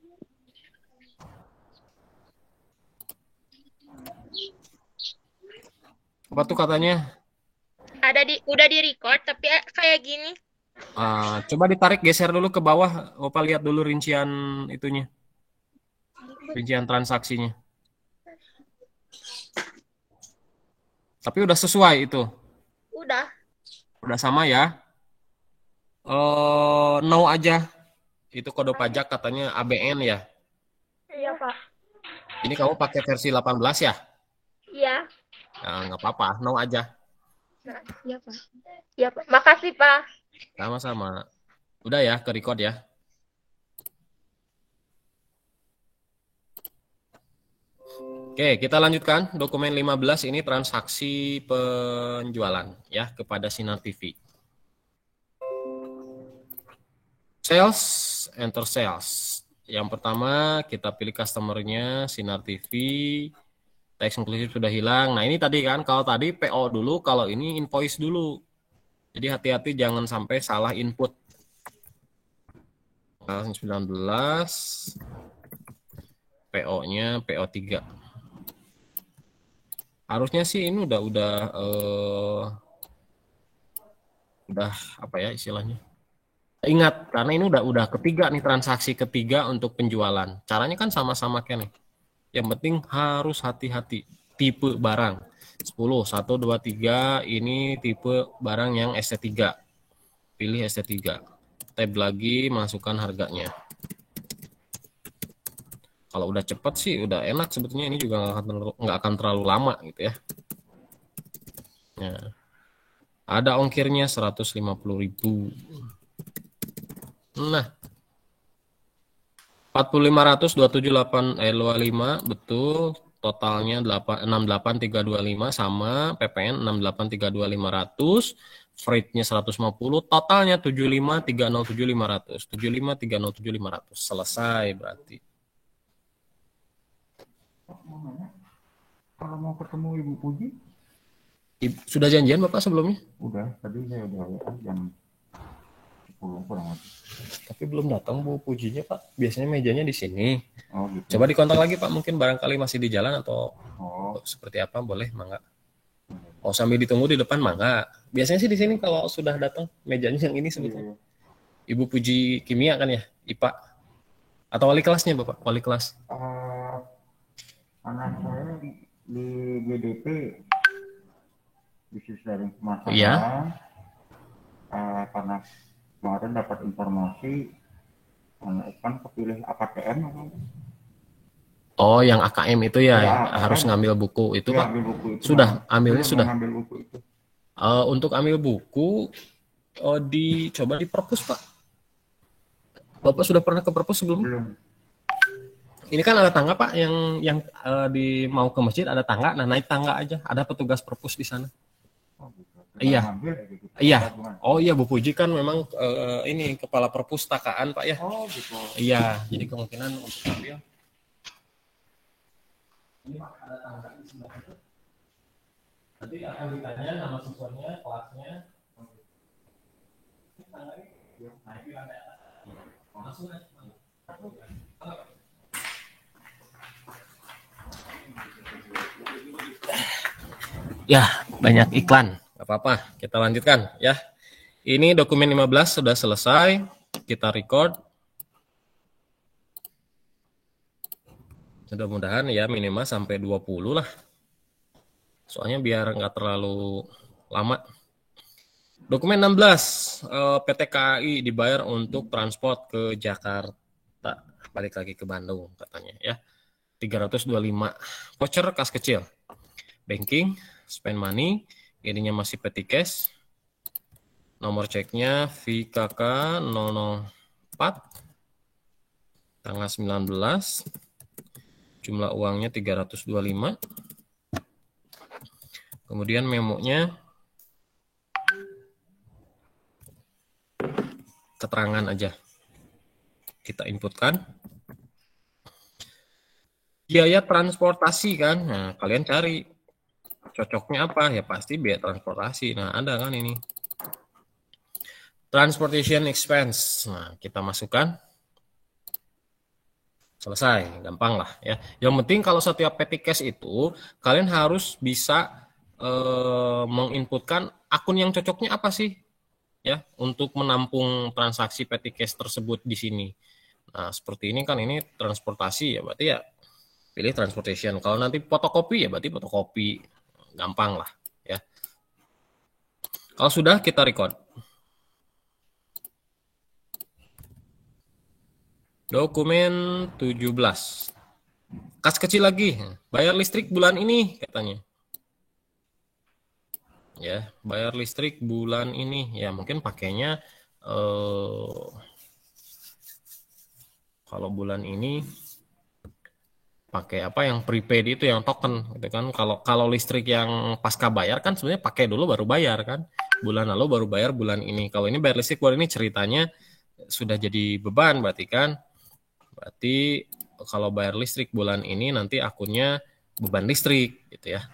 Apa tuh katanya? Udah di-record, tapi kayak gini. Coba ditarik, geser dulu ke bawah. Opa lihat dulu rincian itunya. Rincian transaksinya. Tapi udah sesuai itu. Udah sama ya. No aja. Itu kode pajak katanya ABN ya. Iya, Pak. Ini kamu pakai versi 18 ya? Iya. Nah, nggak apa-apa, no aja. Iya, Pak. Iya, Pak. Makasih, Pak. Sama-sama. Udah ya, ke record ya. Oke, kita lanjutkan. Dokumen 15 ini transaksi penjualan ya kepada Sinar TV. Sales, enter sales. Yang pertama kita pilih customer-nya Sinar TV. Teks inklusif sudah hilang. Nah, ini tadi kan kalau tadi PO dulu, kalau ini invoice dulu. Jadi hati-hati jangan sampai salah input. 19 PO-nya PO3. Harusnya sih ini udah apa ya istilahnya? Ingat karena ini udah ketiga nih, transaksi ketiga untuk penjualan. Caranya kan sama-sama kan nih. Yang penting harus hati-hati. Tipe barang 10 1 2 3 ini tipe barang yang ST3. pilih ST3. Tab lagi, masukkan harganya. Kalau udah cepet sih udah enak sebetulnya, ini juga nggak akan terlalu lama gitu ya. Nah, ada ongkirnya 150.000. Nah, 4500 278 25 betul. Totalnya 68325 sama PPN 6832500. Freight-nya 150, totalnya 75307500. 75307500. Selesai berarti. Kalau mau ketemu Ibu Puji? Sudah janjian Bapak sebelumnya? Udah, tadi saya udah jam 10 kurang lebih. Tapi belum datang Bu Pujinya Pak. Biasanya mejanya di sini. Oh, gitu. Coba dikontak lagi Pak, mungkin barangkali masih di jalan atau seperti apa, boleh, mangga. Oh, sambil ditunggu di depan, mangga. Biasanya sih di sini kalau sudah datang mejanya yang ini sebetulnya. Ibu Puji Kimia kan ya, IPA. Atau wali kelasnya Bapak, wali kelas. Anak saya di BDP bisnis dari pemasaran. Iya. Karena kemarin dapat informasi kan kepilih AKTM. Oh, yang AKM itu ya, Ya, harus ngambil buku itu ya, Pak. ambil buku itu, Sudah, ambilnya sudah. Ngambil buku itu. Untuk ambil buku, coba di perpus Pak. Bapak sudah pernah ke perpus sebelumnya? Belum. Ini kan ada tangga Pak, yang di mau ke masjid ada tangga. Nah, naik tangga aja, ada petugas perpus di sana. Oh, gitu. Iya. Ngambil, gitu. Iya. Oh iya, Bu Puji kan memang ini kepala perpustakaan Pak ya. Oh gitu. Iya, jadi kemungkinan untuk ambil. Ini Pak, ada tangga di sebelah itu. Nanti akan ditanya nama siswanya, kelasnya. Ini tangga ini, naik di lantai atas. Langsung aja. Ya, banyak iklan. Gak apa-apa, kita lanjutkan ya. Ini dokumen 15 sudah selesai. Kita record. Mudah-mudahan ya minimal sampai 20 lah. Soalnya biar nggak terlalu lama. Dokumen 16, PT KAI dibayar untuk transport ke Jakarta. Balik lagi ke Bandung katanya ya. 325. Voucher kas kecil. Banking, spend money, ininya masih petty cash. Nomor ceknya VKK 004. Tanggal 19. Jumlah uangnya 325. Kemudian memonya keterangan aja. Kita inputkan. Biaya transportasi kan. Nah, kalian cari cocoknya apa? Ya pasti biaya transportasi. Nah, ada kan ini. Transportation expense. Nah, kita masukkan. Selesai, gampang lah ya. Yang penting kalau setiap petty cash itu kalian harus bisa menginputkan akun yang cocoknya apa sih ya untuk menampung transaksi petty cash tersebut di sini. Nah, seperti ini kan ini transportasi ya, berarti ya pilih transportation. Kalau nanti fotokopi ya berarti fotokopi. Gampang lah ya. Kalau sudah kita record. Dokumen 17. Kas kecil lagi. Bayar listrik bulan ini katanya. Ya, bayar listrik bulan ini. Ya, mungkin pakainya kalau bulan ini pakai apa yang prepaid itu yang token gitu kan. Kalau listrik yang pasca bayar kan sebenarnya pakai dulu baru bayar kan. Bulan lalu baru bayar bulan ini. Kalau ini bayar listrik bulan ini ceritanya sudah jadi beban berarti kan. Berarti kalau bayar listrik bulan ini nanti akunnya beban listrik gitu ya.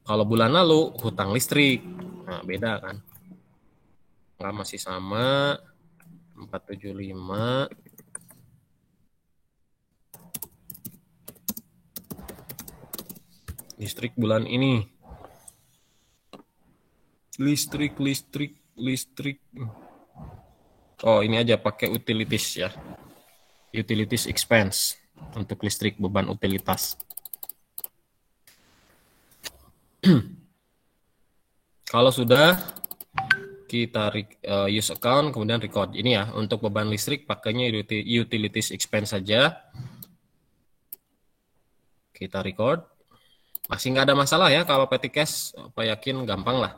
Kalau bulan lalu hutang listrik. Nah, beda kan. Enggak, masih sama 475. Listrik bulan ini. Listrik. Oh, ini aja pakai utilities ya. Utilities expense untuk listrik beban utilitas. Kalau sudah kita use account, kemudian record. Ini ya, untuk beban listrik pakainya utilities expense saja. Kita record. Masih nggak ada masalah ya, kalau petty cash, apa yakin gampang lah.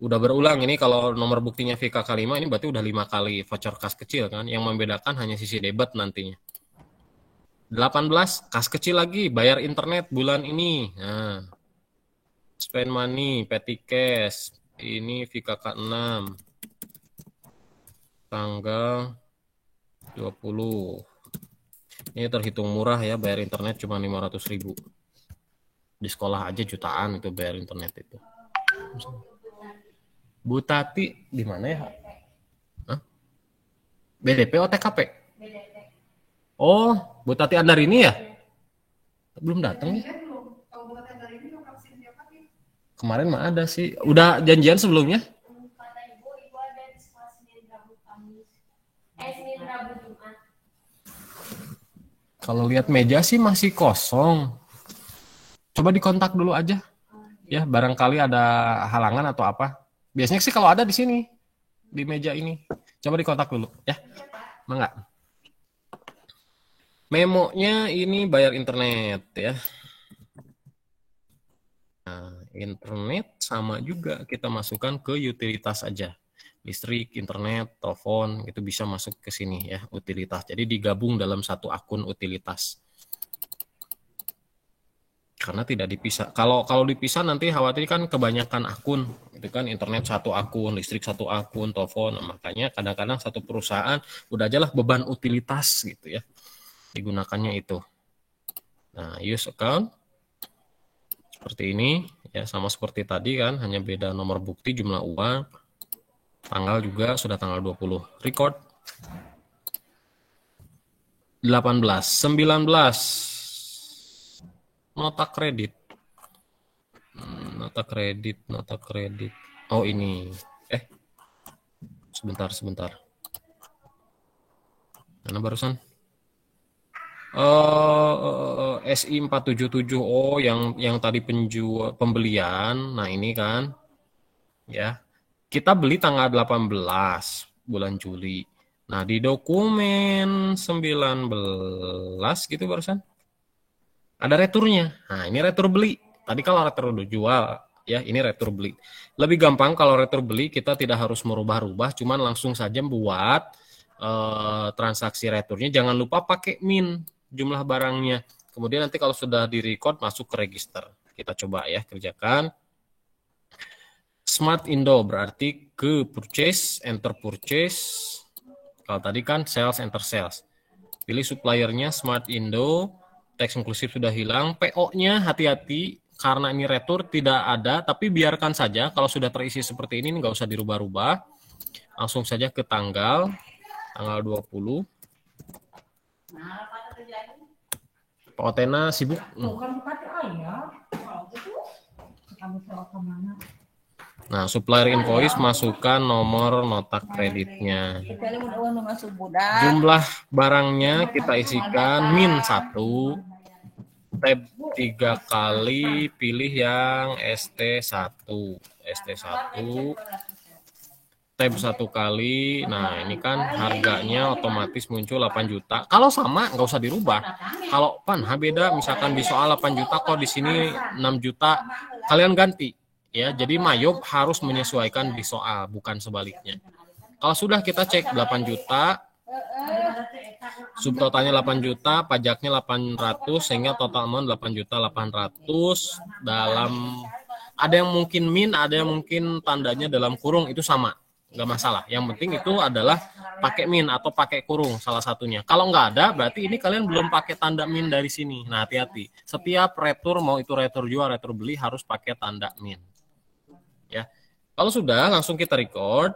Udah berulang ini, kalau nomor buktinya VKK5, ini berarti udah 5 kali voucher kas kecil kan, yang membedakan hanya sisi debit nantinya. 18, kas kecil lagi, bayar internet bulan ini. Nah, spend money, petty cash, ini VKK6, tanggal 20. Ini terhitung murah ya, bayar internet cuma 500.000. Di sekolah aja jutaan itu bayar internet itu. Bu Tati di mana ya? Hah? BDP atau TKP? Oh, Bu Tati Andarini ya? Belum datang ya? Kemarin mah ada sih. Udah janjian sebelumnya? Kalau lihat meja sih masih kosong. Coba dikontak dulu aja. Ya, barangkali ada halangan atau apa. Biasanya sih kalau ada di sini, di meja ini. Coba dikontak dulu, ya. Mangga. Memonya ini bayar internet, ya. Nah, internet sama juga kita masukkan ke utilitas aja. Listrik, internet, telepon, itu bisa masuk ke sini ya, utilitas. Jadi digabung dalam satu akun utilitas. Karena tidak dipisah. Kalau dipisah nanti khawatir kan kebanyakan akun. Itu kan internet satu akun, listrik satu akun, telepon. Nah, makanya kadang-kadang satu perusahaan udah aja lah beban utilitas gitu ya. Digunakannya itu. Nah, use account seperti ini ya, sama seperti tadi kan, hanya beda nomor bukti, jumlah uang, tanggal juga sudah tanggal 20. Record. 18, 19. Nota kredit. Nota kredit. Oh, ini. Sebentar. Mana barusan? SI 477. Oh, yang tadi pembelian. Nah, ini kan. Ya. Kita beli tanggal 18 bulan Juli. Nah, di dokumen 19 gitu barusan. Ada returnya. Nah, ini retur beli. Tadi kalau retur jual, ya ini retur beli. Lebih gampang kalau retur beli, kita tidak harus merubah-rubah, cuman langsung saja buat transaksi returnya. Jangan lupa pakai min jumlah barangnya. Kemudian nanti kalau sudah di-record, masuk ke register. Kita coba ya, kerjakan. Smart Indo berarti ke purchase, enter purchase. Kalau tadi kan sales, enter sales. Pilih suppliernya Smart Indo. Teks inklusif sudah hilang. PO-nya hati-hati karena ini retur tidak ada, tapi biarkan saja kalau sudah terisi seperti ini nggak usah dirubah-rubah. Langsung saja ke tanggal 20. Pak sibuk. Nah, supplier invoice masukkan nomor nota kreditnya. Jumlah barangnya kita isikan min 1. Tab 3 kali, pilih yang ST1. Tab 1 kali. Nah, ini kan harganya otomatis muncul 8 juta. Kalau sama nggak usah dirubah. Kalau beda, misalkan di soal 8 juta kok di sini 6 juta, kalian ganti. Ya, jadi Mayop harus menyesuaikan di soal, bukan sebaliknya. Kalau sudah kita cek 8 juta, subtotalnya 8 juta, pajaknya 800, sehingga total amount 8.800.000 dalam, ada yang mungkin min, ada yang mungkin tandanya dalam kurung, itu sama, nggak masalah. Yang penting itu adalah pakai min atau pakai kurung, salah satunya. Kalau nggak ada, berarti ini kalian belum pakai tanda min dari sini. Nah, hati-hati. Setiap retur, mau itu retur jual, retur beli, harus pakai tanda min. Ya, kalau sudah langsung kita record.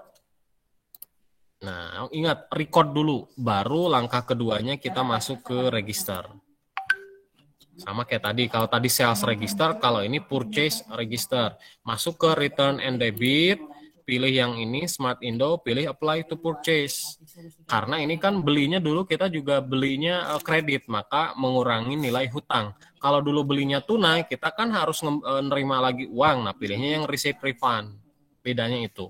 Nah, ingat record dulu, baru langkah keduanya kita masuk ke register. Sama kayak tadi, kalau tadi sales register, kalau ini purchase register. Masuk ke return and debit, pilih yang ini Smart Indo, pilih apply to purchase. Karena ini kan belinya dulu kita juga belinya kredit, maka mengurangi nilai hutang. Kalau dulu belinya tunai, kita kan harus nerima lagi uang. Nah, pilihnya yang receipt refund. Bedanya itu.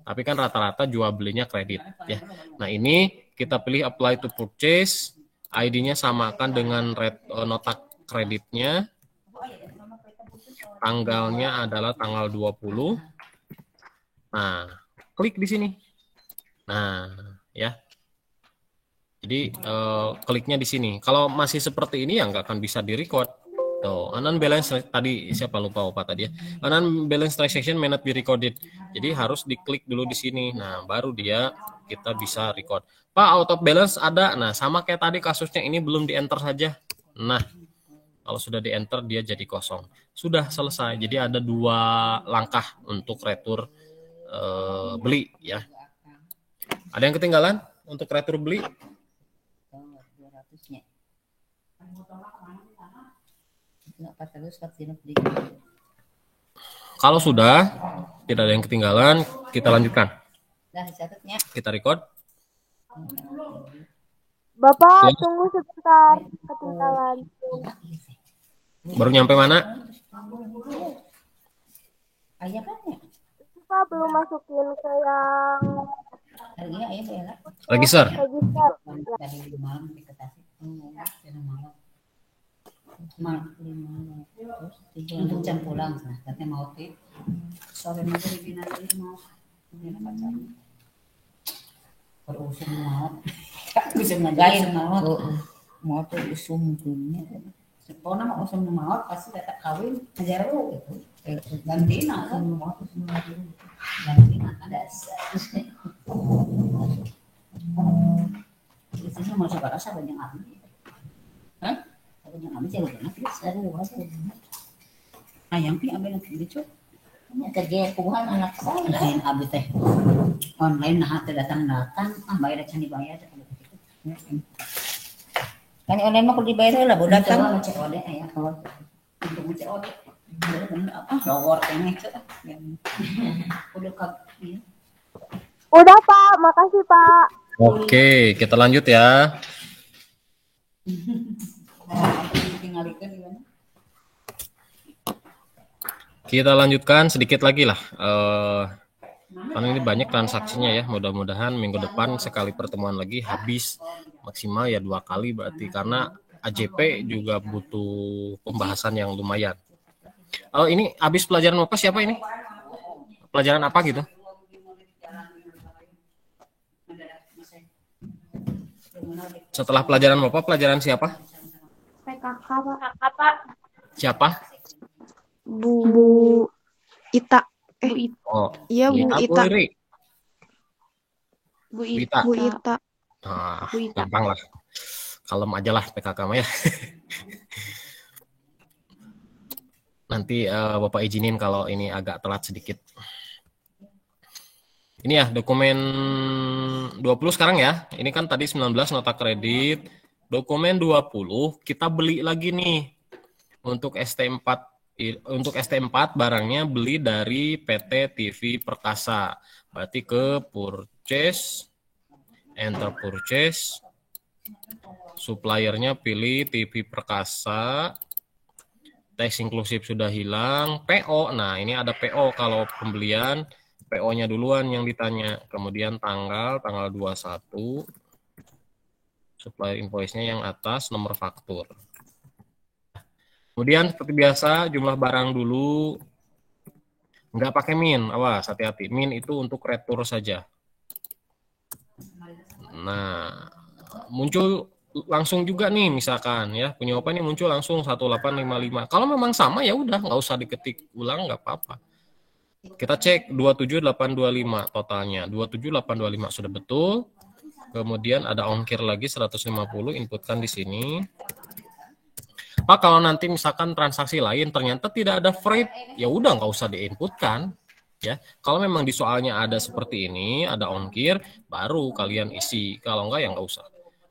Tapi kan rata-rata jual belinya kredit ya. Nah, ini kita pilih apply to purchase, ID-nya samakan dengan nota kreditnya. Tanggalnya adalah tanggal 20. Nah, klik di sini. Nah, ya. Jadi kliknya di sini. Kalau masih seperti ini ya nggak akan bisa di-record. Tuh, unbalance tadi siapa lupa apa tadi ya. Unbalance transaction may not be recorded. Jadi harus diklik dulu di sini. Nah, baru kita bisa record. Pak, out of balance ada. Nah, sama kayak tadi kasusnya ini belum di-enter saja. Nah, kalau sudah di-enter dia jadi kosong. Sudah selesai. Jadi ada 2 langkah untuk retur beli ya. Ada yang ketinggalan untuk retur beli? Kalau sudah tidak ada yang ketinggalan, kita lanjutkan. Kita record. Bapak, tunggu sebentar, ketinggalan. Baru nyampe mana? Pak belum masukin ke yang register. Untuk jam pulang, katanya mau sore nanti dibina mau berusaha mau bisa ngadain mau tuh usum dunia sepona mau usum mau pasti datang kawin ajar lu gitu gantina kan mau usum gantina ada itu masuk ke rasa banyak abis banyak abis ya udah nanti saya luas ayam pi ambil nanti lucu kerja kubuhan anak saya lain abis teh online nah datang bayar can dibayar kan online mah kudu dibayar lah budak kan COD ya kalau untuk COD apa lowor kene udah Pak, makasih Pak. Oke, kita lanjut ya. Kita lanjutkan sedikit lagi lah. Karena ini banyak transaksinya ya. Mudah-mudahan minggu depan sekali pertemuan lagi habis maksimal ya 2 kali berarti karena AJP juga butuh pembahasan yang lumayan. Ini habis pelajaran apa siapa ini? Pelajaran apa gitu? Setelah pelajaran apa? Pelajaran siapa? PKK Pak. Siapa? Bu Ita. Oh, iya Bu Ita. Bu Ita. Bu Ita. Nah, gampang lah. Kalem aja lah PKK mah ya. Nanti Bapak izinin kalau ini agak telat sedikit. Ini ya dokumen 20 sekarang ya. Ini kan tadi 19 nota kredit. Dokumen 20 kita beli lagi nih. Untuk ST4 barangnya beli dari PT TV Perkasa. Berarti ke purchase, enter purchase. Suppliernya pilih TV Perkasa. Tax inklusif sudah hilang. PO, nah ini ada PO kalau pembelian. PO-nya duluan yang ditanya. Kemudian tanggal 21. Supplier invoice-nya yang atas, nomor faktur. Kemudian seperti biasa jumlah barang dulu. Nggak pakai min, awas hati-hati. Min itu untuk retur saja. Nah, muncul langsung juga nih misalkan ya. Punya apa nih muncul langsung 1855. Kalau memang sama ya udah nggak usah diketik ulang nggak apa-apa. Kita cek 27825 totalnya. 27825 sudah betul. Kemudian ada ongkir lagi 150 inputkan di sini. Pak kalau nanti misalkan transaksi lain ternyata tidak ada freight, ya udah nggak usah diinputkan. Ya, kalau memang di soalnya ada seperti ini, ada ongkir, baru kalian isi. Kalau enggak ya nggak usah.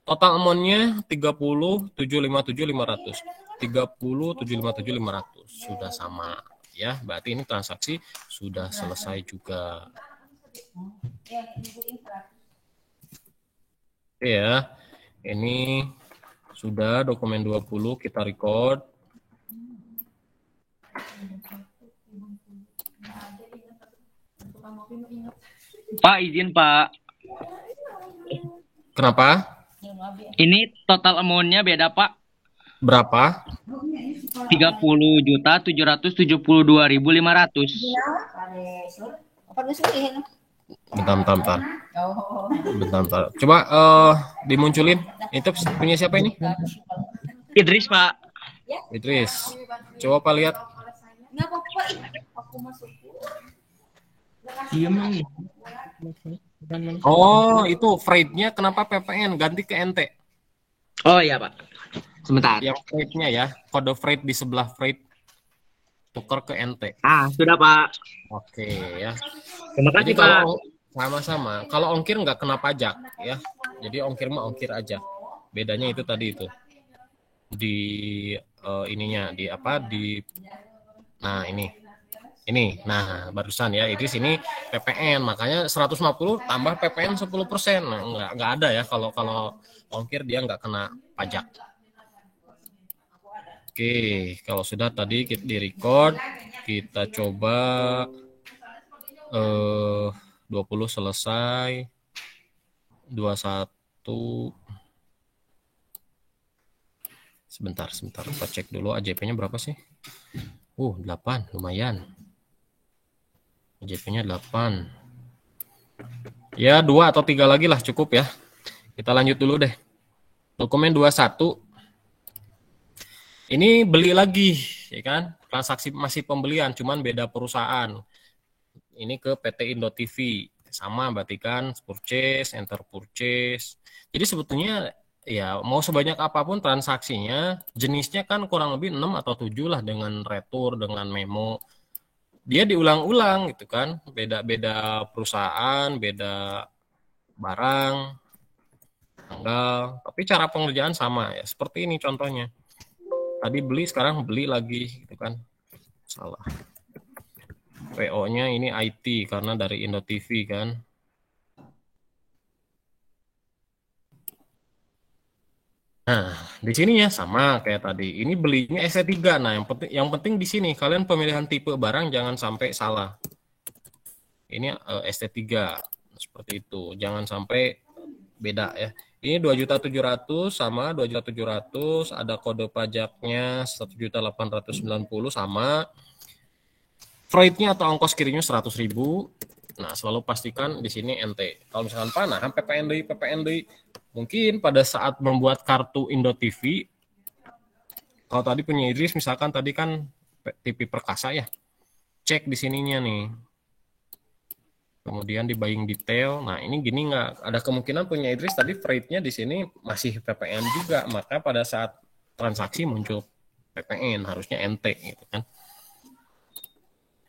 Total amount-nya 30.757.500. 30.757.500 sudah sama. Ya, berarti ini transaksi sudah selesai juga. Oke ya, ini sudah dokumen 20 kita record. Pak, izin Pak. Kenapa? Ini total amount-nya beda Pak. Berapa? 30.772.500. Bentar. Coba dimunculin. Itu punya siapa ini? Idris Pak. Idris. Coba Pak lihat. Oh, itu freight-nya kenapa PPN ganti ke NT? Oh iya Pak. Sebentar. Yang freight-nya ya, kode freight di sebelah freight tukar ke NT. Sudah Pak. Oke ya. Terima kasih Jadi Pak. kalau sama-sama. Kalau ongkir nggak kena pajak ya. Jadi ongkir mah ongkir aja. Bedanya itu tadi itu di ininya di apa di. Nah ini. Nah barusan ya itu sini PPN makanya 150 tambah PPN 10%. Nah nggak ada ya kalau ongkir dia nggak kena pajak. Oke, kalau sudah tadi kita di record, kita coba 20 selesai, 21. Sebentar, kita cek dulu AJP-nya berapa sih? 8, lumayan. AJP-nya 8. Ya, 2 atau 3 lagi lah cukup ya. Kita lanjut dulu deh. Dokumen 21. Ini beli lagi, ya kan? Transaksi masih pembelian, cuman beda perusahaan. Ini ke PT Indo TV, sama berarti kan purchase, enter purchase. Jadi sebetulnya ya mau sebanyak apapun transaksinya, jenisnya kan kurang lebih 6 atau 7 lah dengan retur, dengan memo. Dia diulang-ulang gitu kan, beda-beda perusahaan, beda barang, tanggal, tapi cara pengerjaan sama ya. Seperti ini contohnya. Tadi beli, sekarang beli lagi, gitu kan? Salah. PO-nya ini IT karena dari Indo TV kan. Nah, di sini ya sama kayak tadi. Ini belinya ST3. Nah, yang penting di sini kalian pemilihan tipe barang jangan sampai salah. Ini ST3 seperti itu. Jangan sampai beda ya. Ini 2.700.000 sama 2.700.000, ada kode pajaknya 1.890 sama. Freight-nya atau ongkos kirimnya 100.000. Nah, selalu pastikan di sini NT. Kalau misalkan panah PPN deui. Mungkin pada saat membuat kartu Indo TV, kalau tadi punya Idris misalkan tadi kan TV Perkasa ya. Cek di sininya nih. Kemudian di buying detail, nah ini gini nggak, ada kemungkinan punya Idris tadi freight-nya di sini masih PPN juga, maka pada saat transaksi muncul PPN, harusnya NT gitu kan.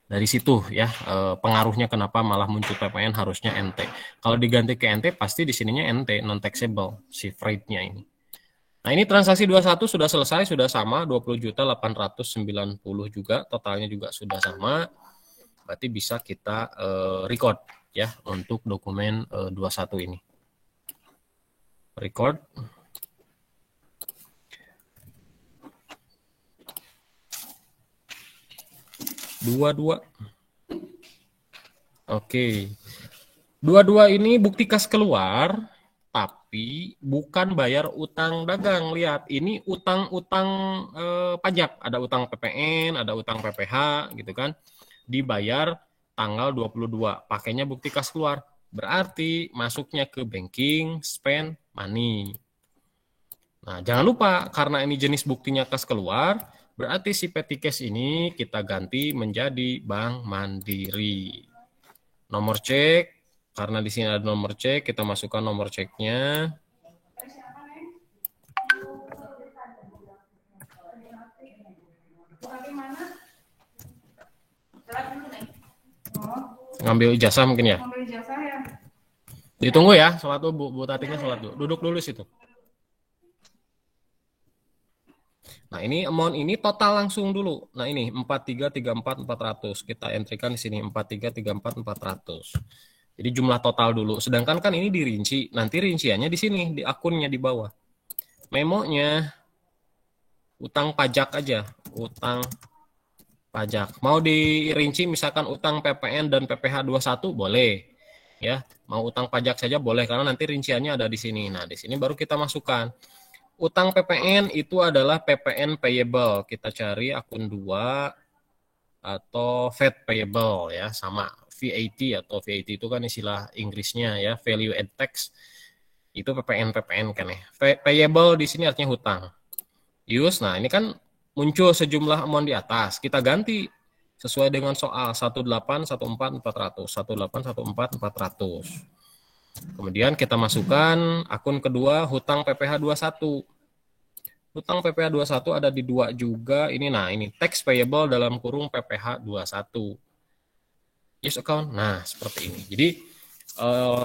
Dari situ ya pengaruhnya kenapa malah muncul PPN harusnya NT. Kalau diganti ke NT pasti di sininya NT, non taxable si freight-nya ini. Nah ini transaksi 21 sudah selesai, sudah sama 20.890 juga, totalnya juga sudah sama. Berarti bisa kita record ya untuk dokumen 21 ini. Record. Dua. Oke. 22 ini bukti kas keluar, tapi bukan bayar utang dagang. Lihat, ini utang-utang pajak. Ada utang PPN, ada utang PPH gitu kan. Dibayar tanggal 22, pakainya bukti kas keluar. Berarti masuknya ke banking, spend, money. Nah, jangan lupa karena ini jenis buktinya kas keluar, berarti si petty cash ini kita ganti menjadi Bank Mandiri. Nomor cek, karena di sini ada nomor cek, kita masukkan nomor ceknya. Ngambil ijazah mungkin ya. Ditunggu ya, sholat dulu Bu Tatinya, sholat dulu. Duduk dulu situ. Nah, ini amount ini total langsung dulu. Nah, ini 4334.400. Kita entrykan di sini 4334.400. Jadi jumlah total dulu. Sedangkan kan ini dirinci. Nanti rinciannya di sini, di akunnya di bawah. Memonya utang pajak aja, utang pajak. Mau dirinci misalkan utang PPN dan PPH 21 boleh. ya. Mau utang pajak saja boleh karena nanti rinciannya ada di sini. Nah, di sini baru kita masukkan. Utang PPN itu adalah PPN payable. Kita cari akun 2 atau VAT payable ya, sama VAT atau VAT itu kan istilah Inggrisnya ya, value add tax. Itu PPN kan ya. Payable di sini artinya hutang. Use, nah ini kan muncul sejumlah amount di atas. Kita ganti sesuai dengan soal 1814400, 1814400. Kemudian kita masukkan akun kedua hutang PPh 21. Hutang PPh 21 ada di 2 juga. Ini tax payable dalam kurung PPh 21. Use account. Nah, seperti ini. Jadi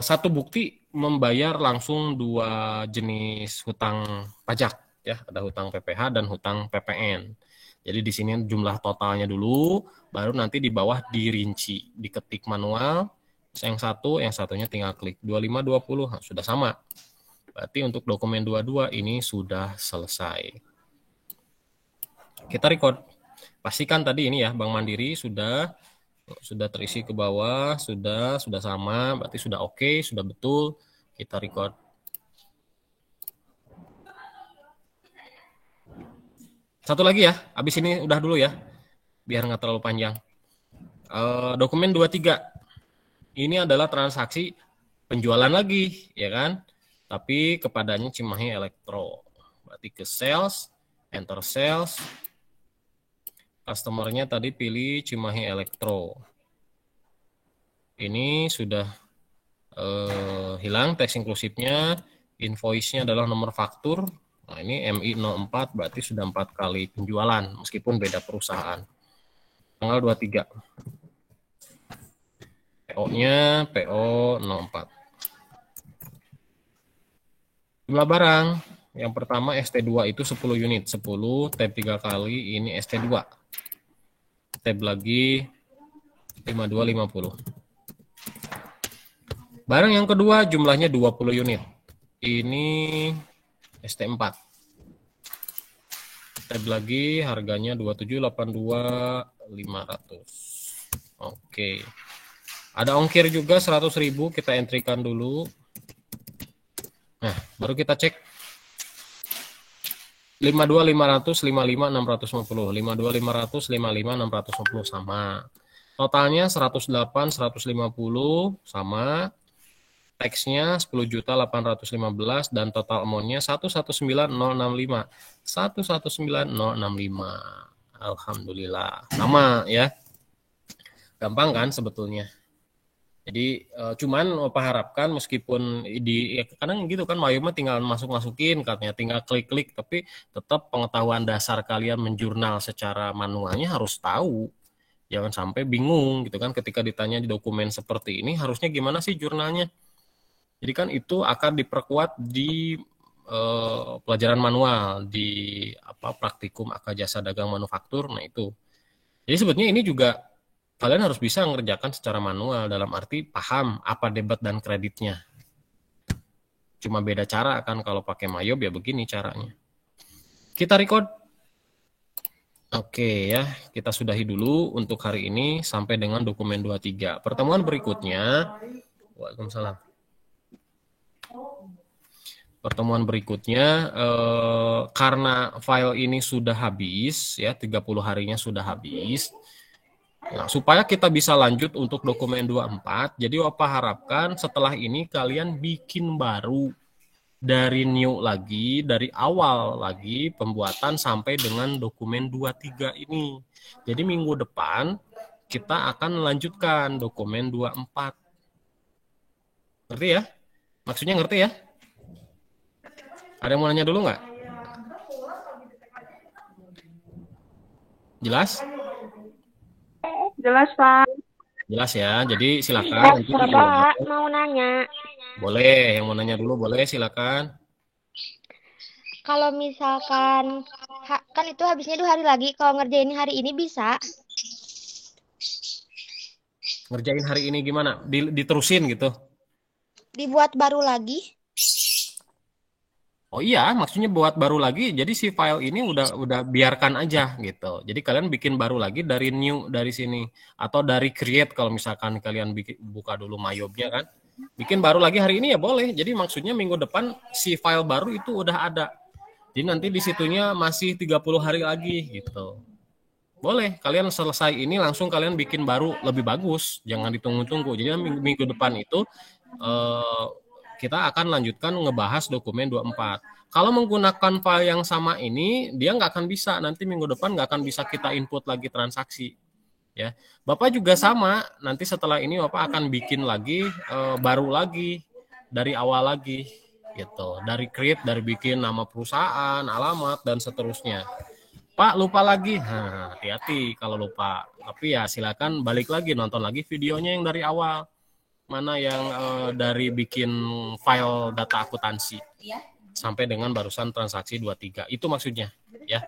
satu bukti membayar langsung 2 jenis hutang pajak ya, ada hutang PPh dan hutang PPN. Jadi di sini jumlah totalnya dulu, baru nanti di bawah dirinci, diketik manual, yang satunya tinggal klik 2520, nah, sudah sama. Berarti untuk dokumen 22 ini sudah selesai. Kita record. Pastikan tadi ini ya, Bank Mandiri sudah terisi ke bawah, sudah sama, berarti sudah oke, sudah betul. Kita record. Satu lagi ya, habis ini udah dulu ya, biar nggak terlalu panjang. Dokumen 23, ini adalah transaksi penjualan lagi, ya kan? Tapi kepadanya Cimahi Elektro. Berarti ke sales, enter sales. Customernya tadi pilih Cimahi Elektro. Ini sudah hilang teks inklusifnya, invoice-nya adalah nomor faktur. Nah, ini MI04 berarti sudah 4 kali penjualan meskipun beda perusahaan. Tanggal 23. PO-nya PO 04. Jumlah barang yang pertama ST2 itu 10 unit, 10 tab 3 kali, ini ST2. Tab lagi 52 50. Barang yang kedua jumlahnya 20 unit. Ini ST4. Tab lagi harganya 2782 500. Oke. Ada ongkir juga 100.000, kita entrykan dulu. Nah, baru kita cek. 52 500 55 650. 52 500 55 650 sama. Totalnya 108 150 sama. Teksnya 10.815 dan total amount-nya 119.065. 119.065. Alhamdulillah. Sama ya. Gampang kan sebetulnya. Jadi cuman Opa harapkan meskipun kadang gitu kan Mayu mah tinggal masukin katanya, tinggal klik-klik, tapi tetap pengetahuan dasar kalian menjurnal secara manualnya harus tahu. Jangan sampai bingung gitu kan ketika ditanya di dokumen seperti ini harusnya gimana sih jurnalnya. Jadi kan itu akan diperkuat di pelajaran manual, di praktikum AK Jasa Dagang Manufaktur. Nah itu. Jadi sebetulnya ini juga kalian harus bisa mengerjakan secara manual dalam arti paham apa debit dan kreditnya. Cuma beda cara kan kalau pakai Mayob ya begini caranya. Kita record. Oke ya, kita sudahi dulu untuk hari ini sampai dengan dokumen 23. Pertemuan berikutnya. Waalaikumsalam. Pertemuan berikutnya karena file ini sudah habis ya, 30 harinya sudah habis. Nah, supaya kita bisa lanjut untuk dokumen 24, jadi Opa harapkan setelah ini kalian bikin baru dari new lagi, dari awal lagi pembuatan sampai dengan dokumen 23 ini. Jadi minggu depan kita akan melanjutkan dokumen 24. Ngerti ya? Maksudnya ngerti ya? Ada yang mau nanya dulu nggak? Jelas? Jelas, Pak. Jelas ya. Jadi silakan. Pak, mau nanya. Boleh. Yang mau nanya dulu boleh, silakan. Kalau misalkan kan itu habisnya 2 hari lagi, kalau ngerjain hari ini bisa? Ngerjain hari ini gimana? Diterusin gitu? Dibuat baru lagi? Oh iya, maksudnya buat baru lagi. Jadi si file ini udah biarkan aja gitu. Jadi kalian bikin baru lagi dari new dari sini atau dari create kalau misalkan kalian buka dulu Mayobnya kan. bikin baru lagi hari ini ya boleh. Jadi maksudnya minggu depan si file baru itu udah ada. Jadi nanti di situnya masih 30 hari lagi gitu. Boleh, kalian selesai ini langsung kalian bikin baru lebih bagus. Jangan ditunggu-tunggu. Jadi minggu depan itu kita akan lanjutkan ngebahas dokumen 24. Kalau menggunakan file yang sama ini, dia nggak akan bisa. Nanti minggu depan nggak akan bisa kita input lagi transaksi. Ya, Bapak juga sama. Nanti setelah ini Bapak akan bikin lagi baru lagi dari awal lagi. Gitu, dari create, dari bikin nama perusahaan, alamat dan seterusnya. Pak lupa lagi, nah, hati-hati kalau lupa. Tapi ya silakan balik lagi nonton lagi videonya yang dari awal, mana yang dari bikin file data akuntansi sampai dengan barusan transaksi 23. Itu maksudnya, ya.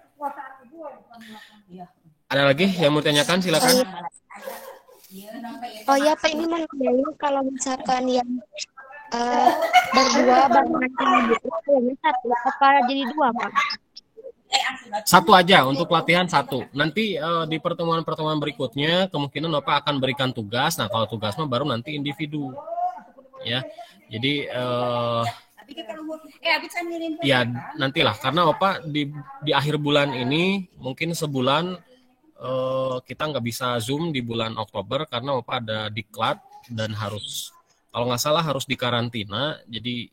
Ada lagi yang mau ditanyakan? Silakan. Oh ya Pak, ini mau nanya kalau misalkan yang berdua barengan gitu, kayaknya satu apa jadi dua Pak? Satu aja untuk latihan satu. Nanti di pertemuan-pertemuan berikutnya kemungkinan Bapak akan berikan tugas. Nah kalau tugasnya baru nanti individu, ya. Jadi ya nantilah karena Bapak di akhir bulan ini mungkin sebulan kita nggak bisa Zoom di bulan Oktober karena Bapak ada diklat dan harus kalau nggak salah harus dikarantina, jadi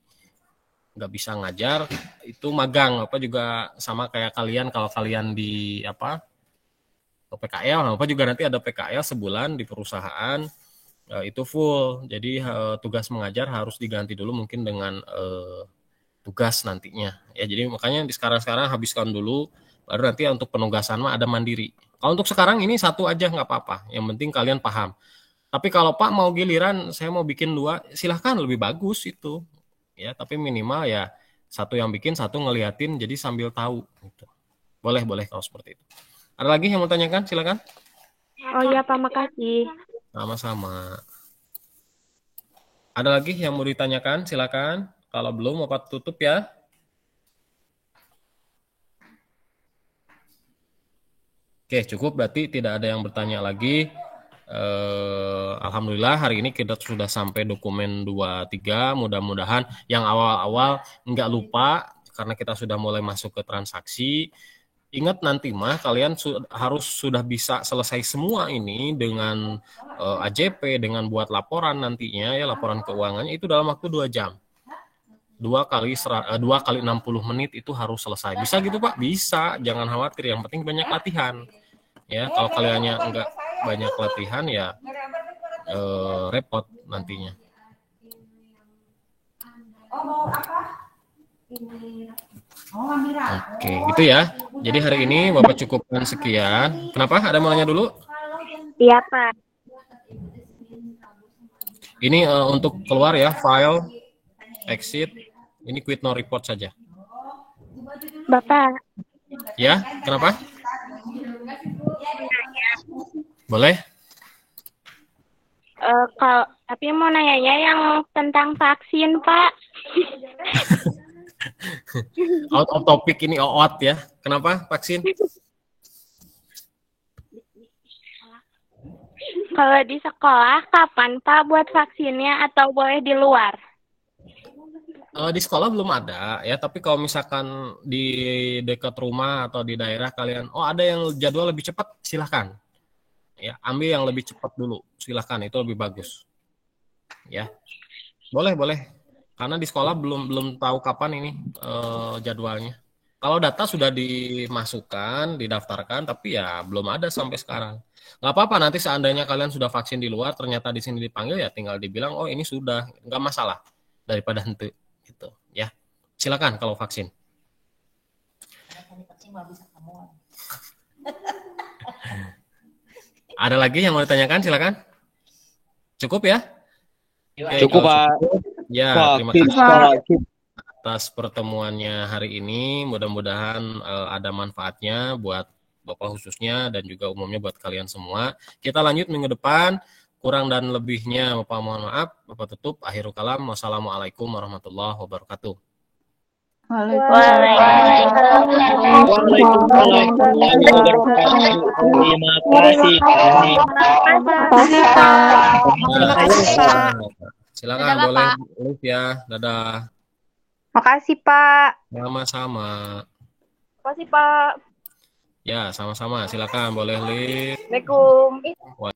nggak bisa ngajar. Itu magang, Bapak juga sama kayak kalian kalau kalian di PKL, Bapak juga nanti ada PKL sebulan di perusahaan itu full. Jadi tugas mengajar harus diganti dulu mungkin dengan tugas nantinya. Ya jadi makanya di sekarang habiskan dulu, baru nanti untuk penugasan mah ada mandiri. Kalau untuk sekarang ini satu aja nggak apa-apa. Yang penting kalian paham. Tapi kalau Pak mau giliran, saya mau bikin 2, silahkan lebih bagus itu. Ya, tapi minimal ya satu yang bikin, satu ngeliatin, jadi sambil tahu. Gitu. Boleh kalau seperti itu. Ada lagi yang mau tanyakan? Silakan. Oh iya Pak, makasih. Sama-sama. Ada lagi yang mau ditanyakan? Silakan. Kalau belum, Bapak tutup ya. Oke, cukup. Berarti tidak ada yang bertanya lagi. Alhamdulillah hari ini kita sudah sampai dokumen 23. Mudah-mudahan yang awal-awal nggak lupa karena kita sudah mulai masuk ke transaksi. Ingat nanti mah kalian harus sudah bisa selesai semua ini dengan AJP, dengan buat laporan nantinya ya, laporan keuangannya itu dalam waktu 2 jam. 2 kali 60 menit itu harus selesai. Bisa gitu Pak? Bisa, jangan khawatir. Yang penting banyak latihan. Ya, kalau kaliannya enggak banyak latihan ya repot nantinya. Oke, gitu ya. Jadi hari ini Bapak cukupkan sekian. Kenapa? Ada mau nanya dulu? Iya Pak. Ini untuk keluar ya, file, exit. Ini quit no report saja. Bapak. Ya, kenapa? Boleh? Tapi mau nanyanya yang tentang vaksin, Pak. Out of topic ini out ya. Kenapa vaksin? Kalau di sekolah, kapan Pak buat vaksinnya atau boleh di luar? Di sekolah belum ada ya, tapi kalau misalkan di dekat rumah atau di daerah kalian, ada yang jadwal lebih cepat, silahkan. Ya, ambil yang lebih cepat dulu, silahkan, itu lebih bagus. Ya, boleh. Karena di sekolah belum tahu kapan ini jadwalnya. Kalau data sudah dimasukkan, didaftarkan, tapi ya belum ada sampai sekarang. Nggak apa-apa, nanti seandainya kalian sudah vaksin di luar, ternyata di sini dipanggil ya tinggal dibilang, oh ini sudah, nggak masalah daripada henti. Gitu, ya. Silakan kalau vaksin. Ada lagi yang mau ditanyakan? Silakan. Cukup ya? Cukup, Pak. Ya, terima kasih atas pertemuannya hari ini. Mudah-mudahan ada manfaatnya buat Bapak khususnya dan juga umumnya buat kalian semua. Kita lanjut minggu depan. Kurang dan lebihnya Bapak mohon maaf. Bapak tutup. Akhirul kalam. Wassalamualaikum warahmatullahi wabarakatuh. Waalaikumsalam warahmatullahi wabarakatuh. Terima kasih. Terima kasih, Pak. Terima kasih, Pak. Silakan Dadah, boleh Bapak. live ya. Dadah. Makasih, Pak. Sama-sama. Makasih, Pak. Ya, sama-sama. Silakan boleh live. Assalamualaikum.